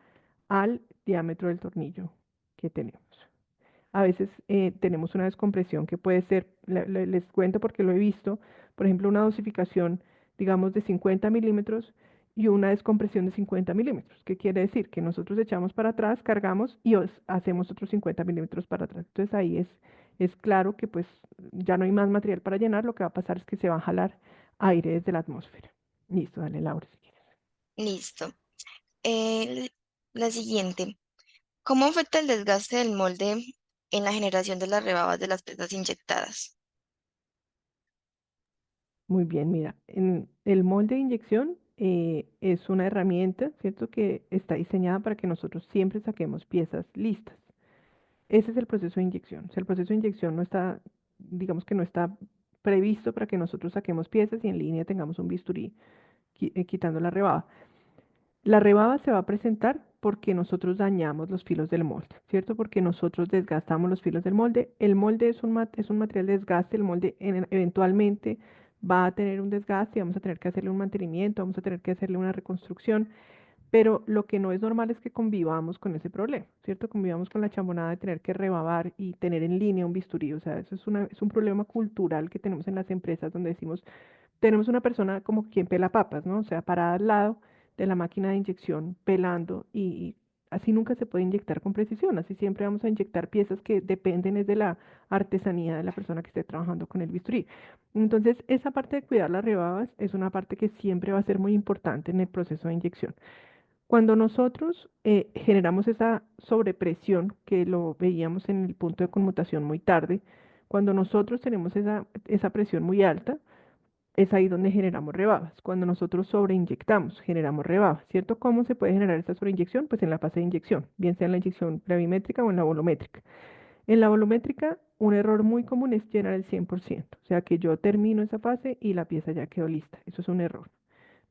al diámetro del tornillo que tenemos. A veces tenemos una descompresión que puede ser, les cuento porque lo he visto, por ejemplo, una dosificación, digamos, de 50 milímetros y una descompresión de 50 milímetros. ¿Qué quiere decir? Que nosotros echamos para atrás, cargamos y hacemos otros 50 milímetros para atrás. Entonces ahí es claro que pues ya no hay más material para llenar, lo que va a pasar es que se va a jalar aire desde la atmósfera. Listo, dale, Laura, si quieres. Listo. Eh, la siguiente. ¿Cómo afecta el desgaste del molde en la generación de las rebabas de las piezas inyectadas? Muy bien, mira, en el molde de inyección es una herramienta, ¿cierto? Que está diseñada para que nosotros siempre saquemos piezas listas. Ese es el proceso de inyección. O sea, el proceso de inyección no está, digamos que no está previsto para que nosotros saquemos piezas y en línea tengamos un bisturí quitando la rebaba. La rebaba se va a presentar porque nosotros dañamos los filos del molde, ¿cierto? Porque nosotros desgastamos los filos del molde. El molde es un material de desgaste, el molde eventualmente va a tener un desgaste, vamos a tener que hacerle un mantenimiento, vamos a tener que hacerle una reconstrucción, pero lo que no es normal es que convivamos con ese problema, ¿cierto? Convivamos con la chambonada de tener que rebabar y tener en línea un bisturí, o sea, eso es un problema cultural que tenemos en las empresas donde decimos, tenemos una persona como quien pela papas, ¿no? O sea, parada al lado de la máquina de inyección, pelando, y así nunca se puede inyectar con precisión, así siempre vamos a inyectar piezas que dependen es de la artesanía de la persona que esté trabajando con el bisturí. Entonces, esa parte de cuidar las rebabas es una parte que siempre va a ser muy importante en el proceso de inyección. Cuando nosotros generamos esa sobrepresión, que lo veíamos en el punto de conmutación muy tarde, cuando nosotros tenemos esa presión muy alta, es ahí donde generamos rebabas. Cuando nosotros sobreinyectamos, generamos rebabas, ¿cierto? ¿Cómo se puede generar esta sobreinyección? Pues en la fase de inyección, bien sea en la inyección gravimétrica o en la volumétrica. En la volumétrica, un error muy común es llenar el 100%, o sea que yo termino esa fase y la pieza ya quedó lista. Eso es un error.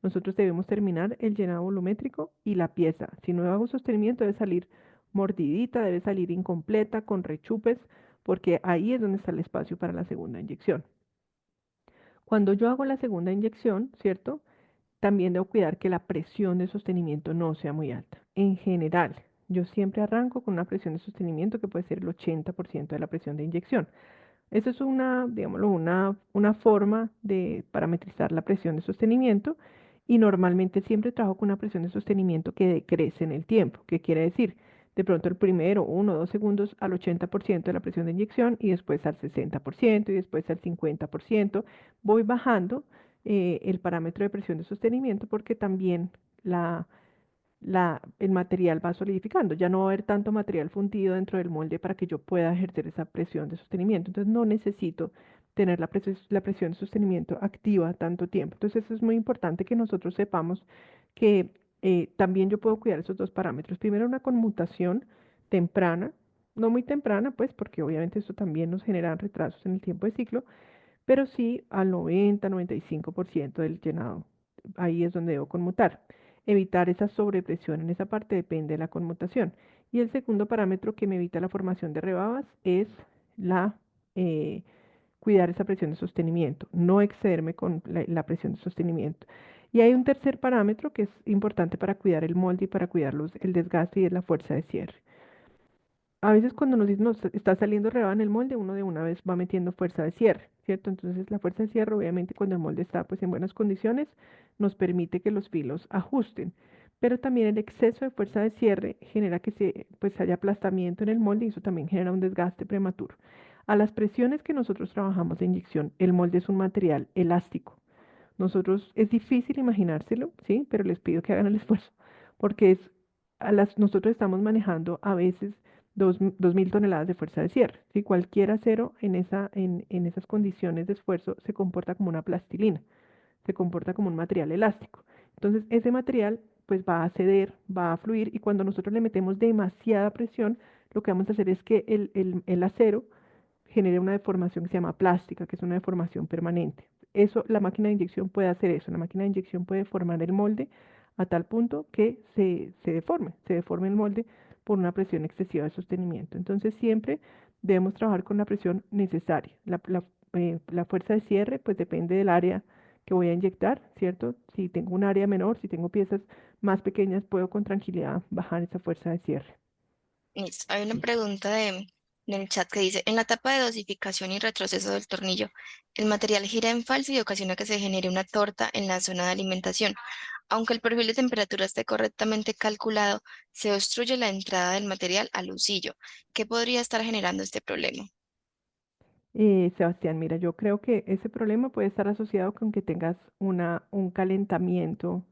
Nosotros debemos terminar el llenado volumétrico y la pieza. Si no hago sostenimiento, debe salir mordidita, debe salir incompleta, con rechupes, porque ahí es donde está el espacio para la segunda inyección. Cuando yo hago la segunda inyección, ¿cierto? También debo cuidar que la presión de sostenimiento no sea muy alta. En general, yo siempre arranco con una presión de sostenimiento que puede ser el 80% de la presión de inyección. Eso es una, digámoslo, una forma de parametrizar la presión de sostenimiento y normalmente siempre trabajo con una presión de sostenimiento que decrece en el tiempo. ¿Qué quiere decir? De pronto el primero 1 o 2 segundos al 80% de la presión de inyección y después al 60% y después al 50%. Voy bajando el parámetro de presión de sostenimiento porque también el material va solidificando. Ya no va a haber tanto material fundido dentro del molde para que yo pueda ejercer esa presión de sostenimiento. Entonces no necesito tener la presión de sostenimiento activa tanto tiempo. Entonces eso es muy importante que nosotros sepamos que también yo puedo cuidar esos dos parámetros. Primero una conmutación temprana, no muy temprana, pues porque obviamente esto también nos genera retrasos en el tiempo de ciclo, pero sí al 90-95% del llenado. Ahí es donde debo conmutar. Evitar esa sobrepresión en esa parte depende de la conmutación. Y el segundo parámetro que me evita la formación de rebabas es la eh, cuidar esa presión de sostenimiento, no excederme con la presión de sostenimiento. Y hay un tercer parámetro que es importante para cuidar el molde y para cuidar el desgaste y es la fuerza de cierre. A veces cuando nos dicen, "No, está saliendo rebaba en el molde", uno de una vez va metiendo fuerza de cierre, ¿cierto? Entonces la fuerza de cierre, obviamente, cuando el molde está pues en buenas condiciones, nos permite que los filos ajusten. Pero también el exceso de fuerza de cierre genera que pues haya aplastamiento en el molde y eso también genera un desgaste prematuro. A las presiones que nosotros trabajamos de inyección, el molde es un material elástico. Nosotros, es difícil imaginárselo, ¿sí? Pero les pido que hagan el esfuerzo, porque nosotros estamos manejando a veces 2000 toneladas de fuerza de cierre, ¿sí? Cualquier acero en esas condiciones de esfuerzo se comporta como una plastilina, se comporta como un material elástico. Entonces, ese material pues va a ceder, va a fluir y cuando nosotros le metemos demasiada presión, lo que vamos a hacer es que el acero genera una deformación que se llama plástica, que es una deformación permanente. Eso, la máquina de inyección puede hacer eso. La máquina de inyección puede formar el molde a tal punto que se deforme el molde por una presión excesiva de sostenimiento. Entonces siempre debemos trabajar con la presión necesaria. La fuerza de cierre pues depende del área que voy a inyectar, ¿cierto? Si tengo un área menor, si tengo piezas más pequeñas, puedo con tranquilidad bajar esa fuerza de cierre. Listo. Hay una Listo. pregunta en el chat que dice, en la etapa de dosificación y retroceso del tornillo, el material gira en falso y ocasiona que se genere una torta en la zona de alimentación. Aunque el perfil de temperatura esté correctamente calculado, se obstruye la entrada del material al husillo. ¿Qué podría estar generando este problema? Sebastián, mira, yo creo que ese problema puede estar asociado con que tengas un calentamiento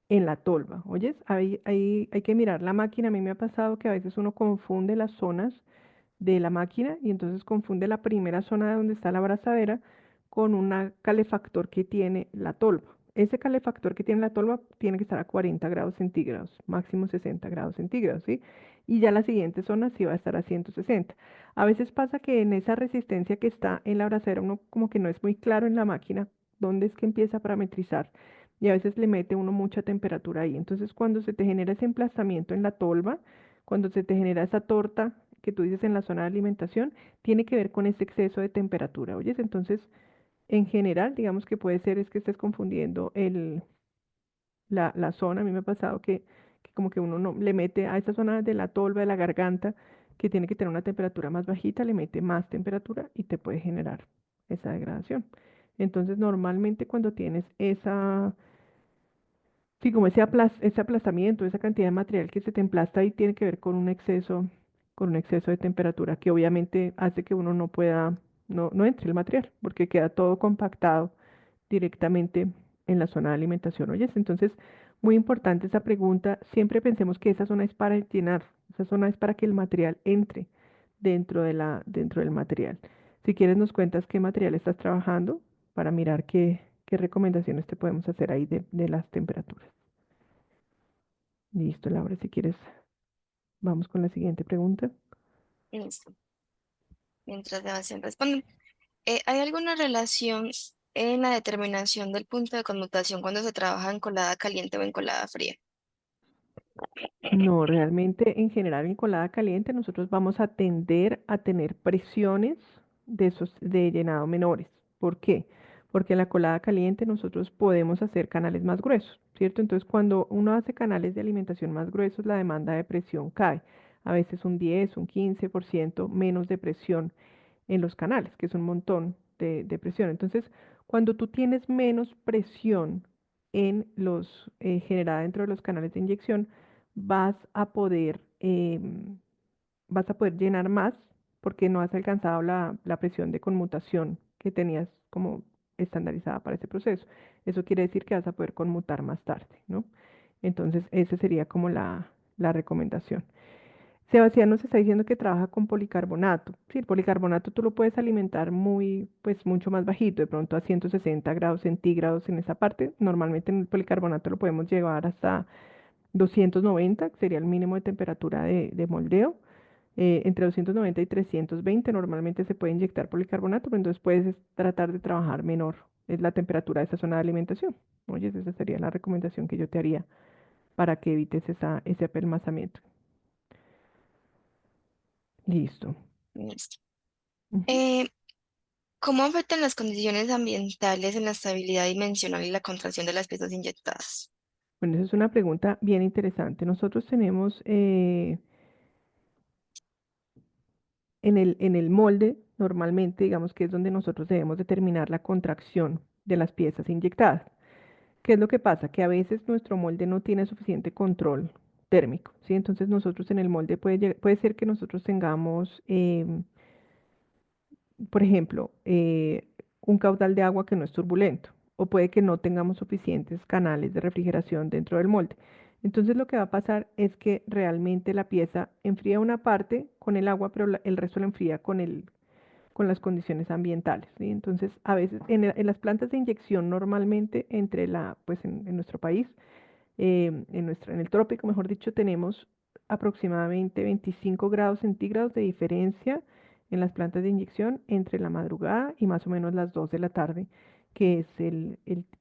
en la tolva. ¿Oyes? Hay que mirar la máquina. A mí me ha pasado que a veces uno confunde las zonas de la máquina y entonces confunde la primera zona donde está la abrazadera con un calefactor que tiene la tolva. Ese calefactor que tiene la tolva tiene que estar a 40 grados centígrados, máximo 60 grados centígrados, ¿sí? Y ya la siguiente zona sí va a estar a 160. A veces pasa que en esa resistencia que está en la abrazadera uno como que no es muy claro en la máquina dónde es que empieza a parametrizar y a veces le mete uno mucha temperatura ahí. Entonces cuando se te genera ese emplazamiento en la tolva, cuando se te genera esa torta que tú dices en la zona de alimentación, tiene que ver con ese exceso de temperatura, ¿oyes? Entonces, en general, digamos que puede ser es que estés confundiendo la zona. A mí me ha pasado que como que uno no le mete a esa zona de la tolva, de la garganta, que tiene que tener una temperatura más bajita, le mete más temperatura y te puede generar esa degradación. Entonces, normalmente cuando tienes sí, como ese aplastamiento, esa cantidad de material que se te emplasta ahí tiene que ver con un exceso de temperatura que obviamente hace que uno no pueda, no entre el material, porque queda todo compactado directamente en la zona de alimentación. Oyes, entonces, muy importante esa pregunta. Siempre pensemos que esa zona es para llenar, esa zona es para que el material entre dentro del material. Si quieres, nos cuentas qué material estás trabajando para mirar qué recomendaciones te podemos hacer ahí de las temperaturas. Listo, Laura, si quieres, vamos con la siguiente pregunta. Listo. Mientras Sebastián responde. ¿Hay alguna relación en la determinación del punto de conmutación cuando se trabaja en colada caliente o en colada fría? No, realmente en general en colada caliente nosotros vamos a tender a tener presiones de llenado menores. ¿Por qué? Porque en la colada caliente nosotros podemos hacer canales más gruesos, ¿cierto? Entonces cuando uno hace canales de alimentación más gruesos, la demanda de presión cae. A veces un 10, un 15% menos de presión en los canales, que es un montón de presión. Entonces, cuando tú tienes menos presión generada dentro de los canales de inyección, vas a poder, vas a poder llenar más porque no has alcanzado la presión de conmutación que tenías como estandarizada para ese proceso. Eso quiere decir que vas a poder conmutar más tarde, ¿no? Entonces, esa sería como la recomendación. Sebastián nos está diciendo que trabaja con policarbonato. Sí, el policarbonato tú lo puedes alimentar pues mucho más bajito, de pronto a 160 grados centígrados en esa parte. Normalmente en el policarbonato lo podemos llevar hasta 290, que sería el mínimo de temperatura de moldeo. Entre 290 y 320 normalmente se puede inyectar policarbonato, pero entonces puedes tratar de trabajar menor. Es la temperatura de esa zona de alimentación. Oye, esa sería la recomendación que yo te haría para que evites ese apelmazamiento. Listo. Listo. Ujú. Eh, ¿Cómo afectan las condiciones ambientales en la estabilidad dimensional y la contracción de las piezas inyectadas? Bueno, esa es una pregunta bien interesante. Nosotros tenemos en el molde, normalmente, digamos que es donde nosotros debemos determinar la contracción de las piezas inyectadas. ¿Qué es lo que pasa? Que a veces nuestro molde no tiene suficiente control térmico, ¿sí? Entonces nosotros en el molde puede ser que nosotros tengamos por ejemplo, un caudal de agua que no es turbulento, o puede que no tengamos suficientes canales de refrigeración dentro del molde. Entonces lo que va a pasar es que realmente la pieza enfría una parte con el agua, pero el resto la enfría con las condiciones ambientales, ¿sí? Entonces, a veces en las plantas de inyección normalmente pues en nuestro país en el trópico, mejor dicho, tenemos aproximadamente 25 grados centígrados de diferencia en las plantas de inyección entre la madrugada y más o menos las 2 de la tarde, que es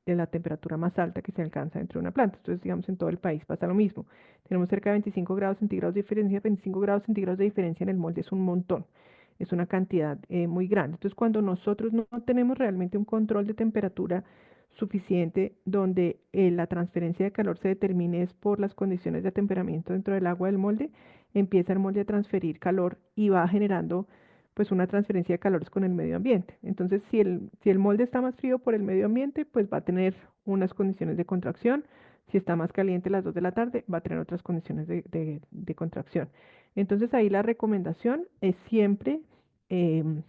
la temperatura más alta que se alcanza dentro de una planta. Entonces, digamos, en todo el país pasa lo mismo. Tenemos cerca de 25 grados centígrados de diferencia. 25 grados centígrados de diferencia en el molde es un montón. Es una cantidad muy grande. Entonces, cuando nosotros no tenemos realmente un control de temperatura suficiente donde la transferencia de calor se determine es por las condiciones de atemperamiento dentro del agua del molde, empieza el molde a transferir calor y va generando pues una transferencia de calores con el medio ambiente. Entonces, si el molde está más frío por el medio ambiente, pues va a tener unas condiciones de contracción. Si está más caliente a las 2 de la tarde, va a tener otras condiciones de contracción. Entonces, ahí la recomendación es siempre em,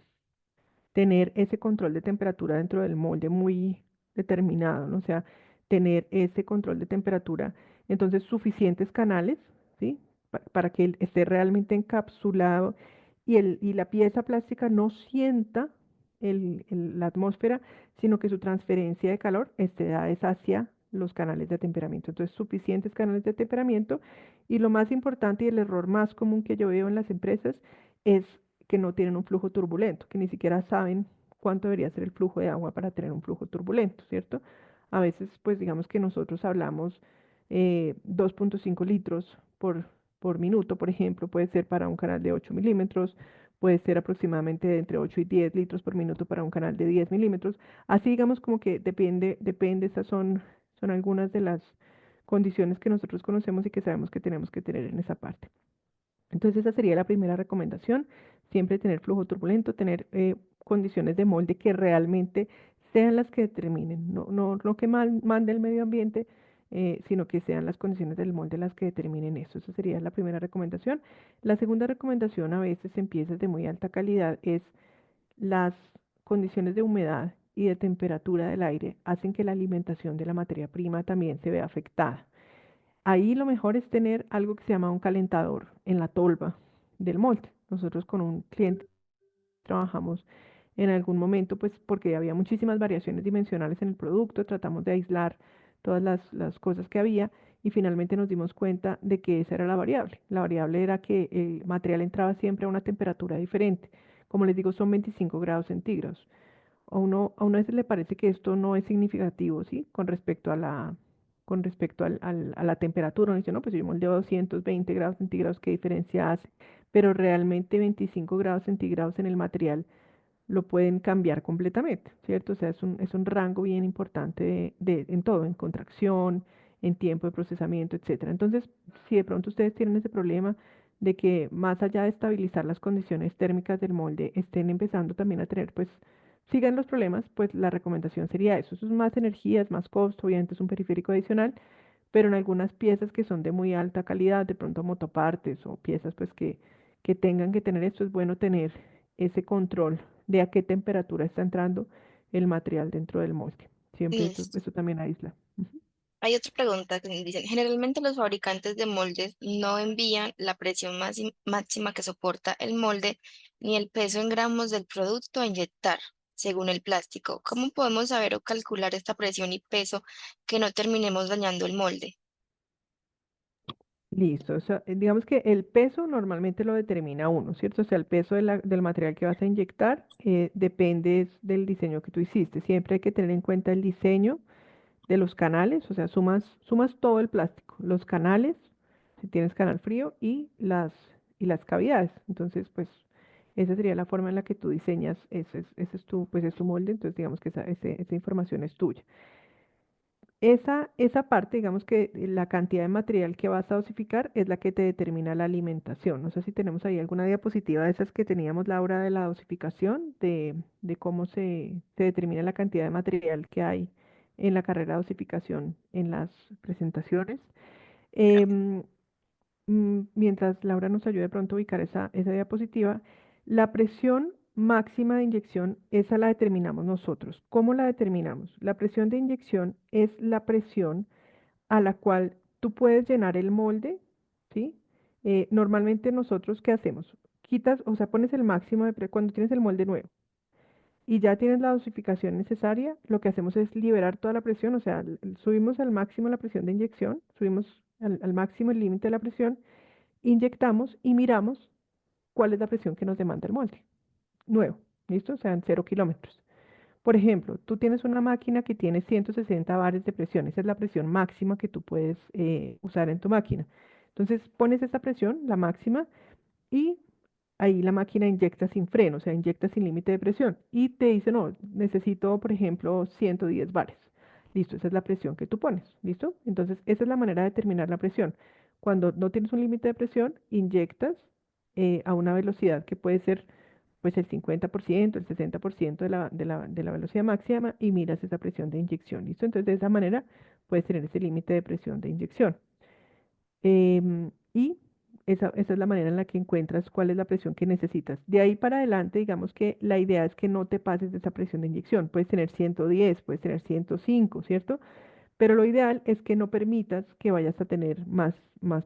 tener ese control de temperatura dentro del molde muy determinado, ¿no? O sea, tener ese control de temperatura, entonces suficientes canales, ¿sí? Para que él esté realmente encapsulado y la pieza plástica no sienta la atmósfera, sino que su transferencia de calor esté dada es hacia los canales de atemperamiento. Entonces, suficientes canales de atemperamiento. Y lo más importante y el error más común que yo veo en las empresas es que no tienen un flujo turbulento, que ni siquiera saben cuánto debería ser el flujo de agua para tener un flujo turbulento, ¿cierto? A veces, pues digamos que nosotros hablamos 2.5 litros por minuto, por ejemplo, puede ser para un canal de 8 milímetros, puede ser aproximadamente entre 8 y 10 litros por minuto para un canal de 10 milímetros. Así digamos como que depende, esas son algunas de las condiciones que nosotros conocemos y que sabemos que tenemos que tener en esa parte. Entonces esa sería la primera recomendación, siempre tener flujo turbulento, tener condiciones de molde que realmente sean las que determinen, no que mande el medio ambiente, sino que sean las condiciones del molde las que determinen eso. Esa sería la primera recomendación. La segunda recomendación a veces en piezas de muy alta calidad es las condiciones de humedad y de temperatura del aire hacen que la alimentación de la materia prima también se vea afectada. Ahí lo mejor es tener algo que se llama un calentador en la tolva del molde. Nosotros con un cliente trabajamos en algún momento, pues porque había muchísimas variaciones dimensionales en el producto, tratamos de aislar todas las cosas que había y finalmente nos dimos cuenta de que esa era la variable. La variable era que el material entraba siempre a una temperatura diferente. Como les digo, son 25 grados centígrados. a uno a veces le parece que esto no es significativo, ¿sí? Con respecto a la temperatura. Uno dice, no, pues yo moldeo a 220 grados centígrados, ¿qué diferencia hace? Pero realmente 25 grados centígrados en el material lo pueden cambiar completamente, ¿cierto? O sea, es un rango bien importante en todo, en contracción, en tiempo de procesamiento, etcétera. Entonces, si de pronto ustedes tienen ese problema de que más allá de estabilizar las condiciones térmicas del molde, estén empezando también a tener, pues, sigan los problemas, pues la recomendación sería eso. Eso es más energía, es más costo, obviamente es un periférico adicional, pero en algunas piezas que son de muy alta calidad, de pronto motopartes o piezas pues que tengan que tener esto, es bueno tener ese control de a qué temperatura está entrando el material dentro del molde. Siempre Listo. eso también aísla. Ujú. Hay otra pregunta que me dicen, generalmente los fabricantes de moldes no envían la presión máxima que soporta el molde ni el peso en gramos del producto a inyectar, según el plástico. ¿Cómo podemos saber o calcular esta presión y peso que no terminemos dañando el molde? Listo, o sea, digamos que el peso normalmente lo determina uno, ¿cierto? O sea, el peso del material que vas a inyectar depende del diseño que tú hiciste. Siempre hay que tener en cuenta el diseño de los canales, o sea, sumas todo el plástico, los canales, si tienes canal frío, y las cavidades. Entonces, pues, esa sería la forma en la que tú diseñas, ese es tu, pues es tu molde, entonces digamos que esa información es tuya. Esa parte, digamos que la cantidad de material que vas a dosificar es la que te determina la alimentación. No sé si tenemos ahí alguna diapositiva de esas que teníamos, Laura, de la dosificación, de cómo se determina la cantidad de material que hay en la carrera de dosificación en las presentaciones. Em, Mientras Laura nos ayude de pronto a ubicar esa diapositiva, la presión máxima de inyección, esa la determinamos nosotros. ¿Cómo la determinamos? La presión de inyección es la presión a la cual tú puedes llenar el molde, ¿sí? Normalmente nosotros, ¿qué hacemos? Quitas, o sea, pones el máximo cuando tienes el molde nuevo y ya tienes la dosificación necesaria, lo que hacemos es liberar toda la presión, o sea, subimos al máximo la presión de inyección, subimos al máximo el límite de la presión, inyectamos y miramos cuál es la presión que nos demanda el molde nuevo, ¿listo? O sea, en 0 kilómetros. Por ejemplo, tú tienes una máquina que tiene 160 bares de presión, esa es la presión máxima que tú puedes usar en tu máquina. Entonces pones esa presión, la máxima, y ahí la máquina inyecta sin freno, o sea, inyecta sin límite de presión. Y te dice, no, necesito, por ejemplo, 110 bares. Listo, esa es la presión que tú pones, ¿listo? Entonces, esa es la manera de determinar la presión. Cuando no tienes un límite de presión, inyectas a una velocidad que puede ser pues el 50%, el 60% de la velocidad máxima y miras esa presión de inyección, ¿listo? Entonces, de esa manera puedes tener ese límite de presión de inyección. Y esa es la manera en la que encuentras cuál es la presión que necesitas. De ahí para adelante, digamos que la idea es que no te pases de esa presión de inyección. Puedes tener 110, puedes tener 105, ¿cierto? Pero lo ideal es que no permitas que vayas a tener más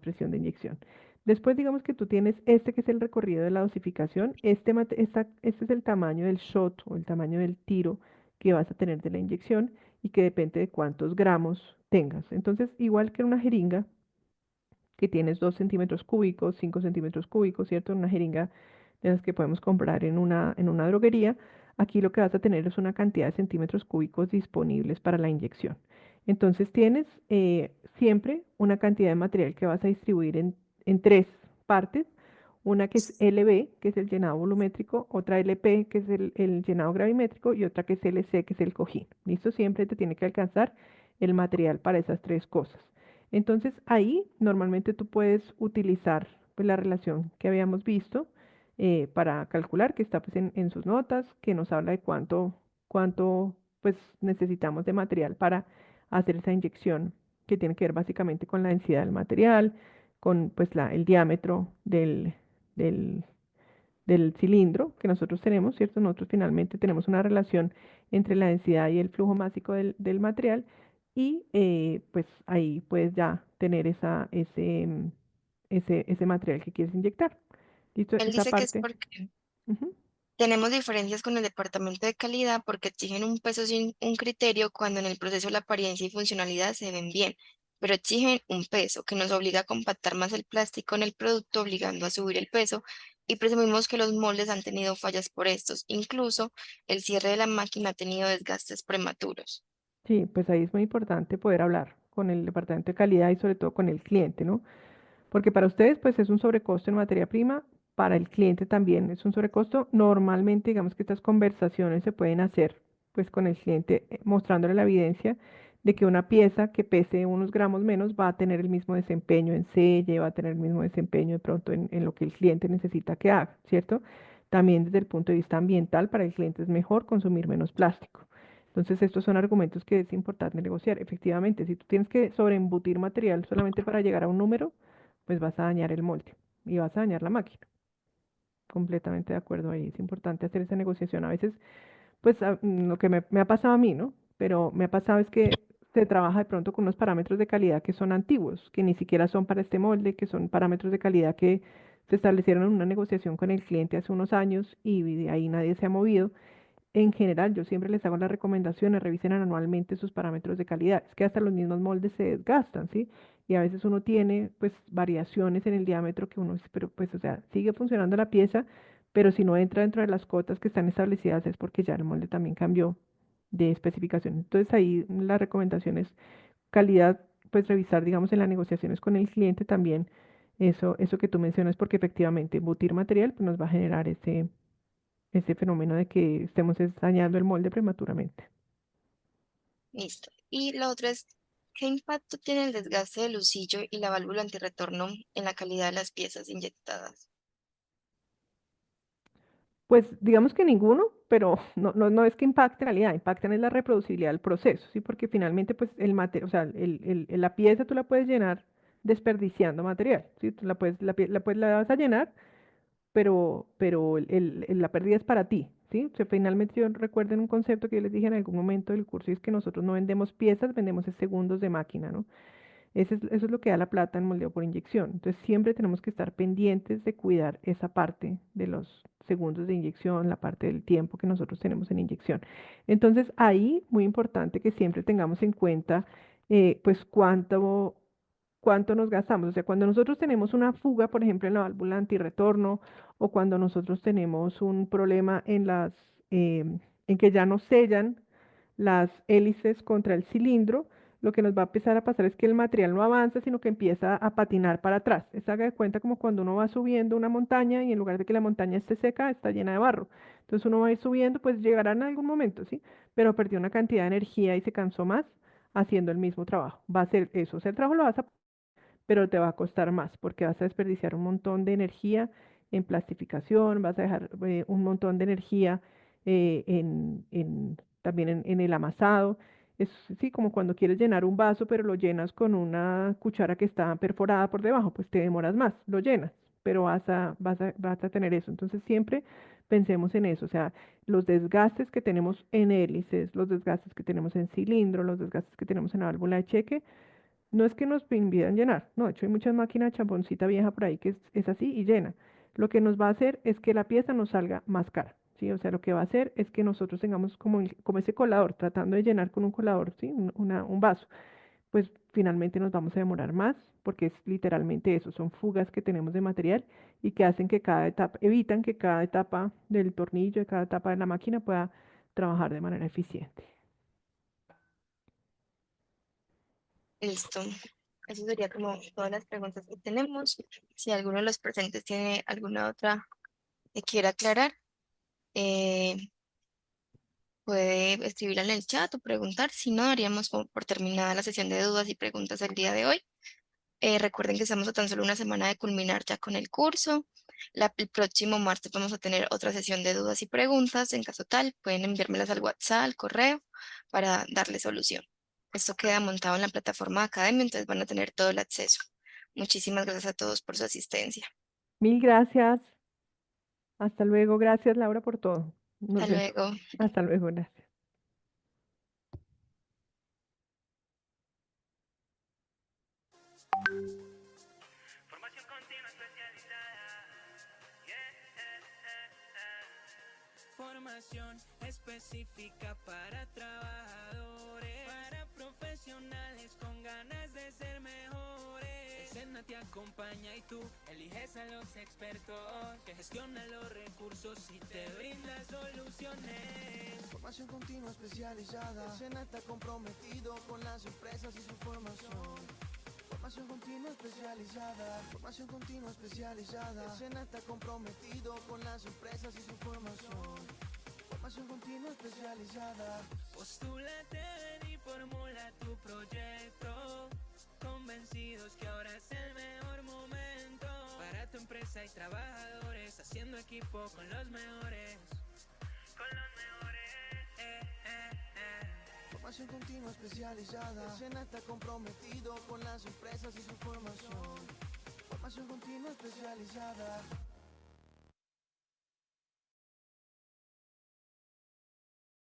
presión de inyección. Después, digamos que tú tienes este que es el recorrido de la dosificación. Este es el tamaño del shot o el tamaño del tiro que vas a tener de la inyección y que depende de cuántos gramos tengas. Entonces, igual que en una jeringa, que tienes 2 centímetros cúbicos, 5 centímetros cúbicos, ¿cierto? Una jeringa de las que podemos comprar en una droguería. Aquí lo que vas a tener es una cantidad de centímetros cúbicos disponibles para la inyección. Entonces tienes siempre una cantidad de material que vas a distribuir en tres partes. Una que es LB, que es el llenado volumétrico, otra LP, que es el llenado gravimétrico, y otra que es LC, que es el cojín. ¿Listo? Siempre te tiene que alcanzar el material para esas tres cosas. Entonces ahí normalmente tú puedes utilizar pues, la relación que habíamos visto para calcular, que está pues, en sus notas, que nos habla de cuánto pues, necesitamos de material para hacer esa inyección, que tiene que ver básicamente con la densidad del material, con pues, el diámetro del, del cilindro que nosotros tenemos, ¿cierto? Nosotros finalmente tenemos una relación entre la densidad y el flujo másico del material y pues ahí puedes ya tener ese material que quieres inyectar. ¿Listo? Él Esa dice que es parte. porque Ujú. tenemos diferencias con el departamento de calidad porque exigen un peso sin un criterio cuando en el proceso la apariencia y funcionalidad se ven bien, pero exigen un peso que nos obliga a compactar más el plástico en el producto, obligando a subir el peso y presumimos que los moldes han tenido fallas por estos. Incluso el cierre de la máquina ha tenido desgastes prematuros. Sí, pues ahí es muy importante poder hablar con el departamento de calidad y sobre todo con el cliente, ¿no? Porque para ustedes pues es un sobrecosto en materia prima, para el cliente también es un sobrecosto. Normalmente digamos que estas conversaciones se pueden hacer pues con el cliente mostrándole la evidencia de que una pieza que pese unos gramos menos va a tener el mismo desempeño en selle, va a tener el mismo desempeño de pronto en lo que el cliente necesita que haga, ¿cierto? También desde el punto de vista ambiental, para el cliente es mejor consumir menos plástico. Entonces, estos son argumentos que es importante negociar. Efectivamente, si tú tienes que sobreembutir material solamente para llegar a un número, pues vas a dañar el molde y vas a dañar la máquina. Completamente de acuerdo ahí. Es importante hacer esa negociación. A veces, pues lo que me ha pasado a mí, ¿no? Pero me ha pasado es que se trabaja de pronto con unos parámetros de calidad que son antiguos, que ni siquiera son para este molde, que son parámetros de calidad que se establecieron en una negociación con el cliente hace unos años y de ahí nadie se ha movido. En general, yo siempre les hago las recomendaciones, revisen anualmente sus parámetros de calidad. Es que hasta los mismos moldes se desgastan, ¿sí? Y a veces uno tiene, pues, variaciones en el diámetro que uno dice, pero, pues, o sea, sigue funcionando la pieza, pero si no entra dentro de las cotas que están establecidas es porque ya el molde también cambió de especificación. Entonces, ahí la recomendación es calidad, pues, revisar, digamos, en las negociaciones con el cliente también eso que tú mencionas, porque efectivamente, embutir material, pues, nos va a generar ese fenómeno de que estemos dañando el molde prematuramente. Listo. Y lo otro es, ¿qué impacto tiene el desgaste del lucillo y la válvula antirretorno en la calidad de las piezas inyectadas? Pues digamos que ninguno, pero no es que impacte en realidad, impactan en la reproducibilidad del proceso, ¿sí? Porque finalmente, pues el material, o sea, la pieza tú la puedes llenar desperdiciando material, ¿sí? Tú la puedes, la vas a llenar, pero la pérdida es para ti, ¿sí? O sea, finalmente yo recuerdo un concepto que yo les dije en algún momento del curso, y es que nosotros no vendemos piezas, vendemos es segundos de máquina, ¿no? Eso es lo que da la plata en moldeo por inyección. Entonces siempre tenemos que estar pendientes de cuidar esa parte de los segundos de inyección, la parte del tiempo que nosotros tenemos en inyección. Entonces ahí muy importante que siempre tengamos en cuenta pues cuánto nos gastamos. O sea, cuando nosotros tenemos una fuga, por ejemplo, en la válvula antirretorno o cuando nosotros tenemos un problema en que ya no sellan las hélices contra el cilindro, lo que nos va a empezar a pasar es que el material no avanza, sino que empieza a patinar para atrás. Se haga de cuenta como cuando uno va subiendo una montaña y en lugar de que la montaña esté seca, está llena de barro. Entonces uno va a ir subiendo, pues llegará en algún momento, ¿sí? Pero perdió una cantidad de energía y se cansó más haciendo el mismo trabajo. Va a ser eso. O sea, el trabajo lo vas a pero te va a costar más porque vas a desperdiciar un montón de energía en plastificación, vas a dejar un montón de energía también en el amasado. Es sí, como cuando quieres llenar un vaso, pero lo llenas con una cuchara que está perforada por debajo, pues te demoras más, lo llenas, pero vas a tener eso. Entonces siempre pensemos en eso, o sea, los desgastes que tenemos en hélices, los desgastes que tenemos en cilindro, los desgastes que tenemos en la válvula de cheque, no es que nos impidan llenar, no, de hecho hay muchas máquinas de champoncita vieja por ahí que es así y llena. Lo que nos va a hacer es que la pieza nos salga más cara, ¿sí? O sea, lo que va a hacer es que nosotros tengamos como ese colador, tratando de llenar con un colador, ¿sí? Un vaso, pues finalmente nos vamos a demorar más porque es literalmente eso, son fugas que tenemos de material y que hacen que cada etapa, evitan que cada etapa del tornillo, de cada etapa de la máquina pueda trabajar de manera eficiente. Listo. Eso sería como todas las preguntas que tenemos. Si alguno de los presentes tiene alguna otra que quiera aclarar, eh, puede escribirla en el chat o preguntar. Si no, daríamos por terminada la sesión de dudas y preguntas del día de hoy. Recuerden que estamos a tan solo una semana de culminar ya con el curso. El próximo martes vamos a tener otra sesión de dudas y preguntas. En caso tal, pueden enviármelas al WhatsApp, al correo, para darle solución. Esto queda montado en la plataforma de Academia, entonces van a tener todo el acceso. Muchísimas gracias a todos por su asistencia. Mil gracias. Hasta luego. Gracias, Laura, por todo. Nos Hasta vemos. luego. Hasta luego. Gracias. Formación continua especializada. Formación específica para trabajadores, para profesionales con ganas de ser mejores. El SENA te acompaña y tú eliges a los expertos que gestionan los recursos y te brindan soluciones. Formación continua especializada. El SENA está comprometido con las empresas y su formación. Formación continua especializada. Formación continua especializada. El SENA está comprometido con las empresas y su formación. Formación continua especializada. Postúlate, ven y formula tu proyecto. Convencidos que ahora es el mejor momento para tu empresa y trabajadores, haciendo equipo con los mejores. Con los mejores. Formación continua especializada. El SENA está comprometido con las empresas y su formación. Formación continua especializada.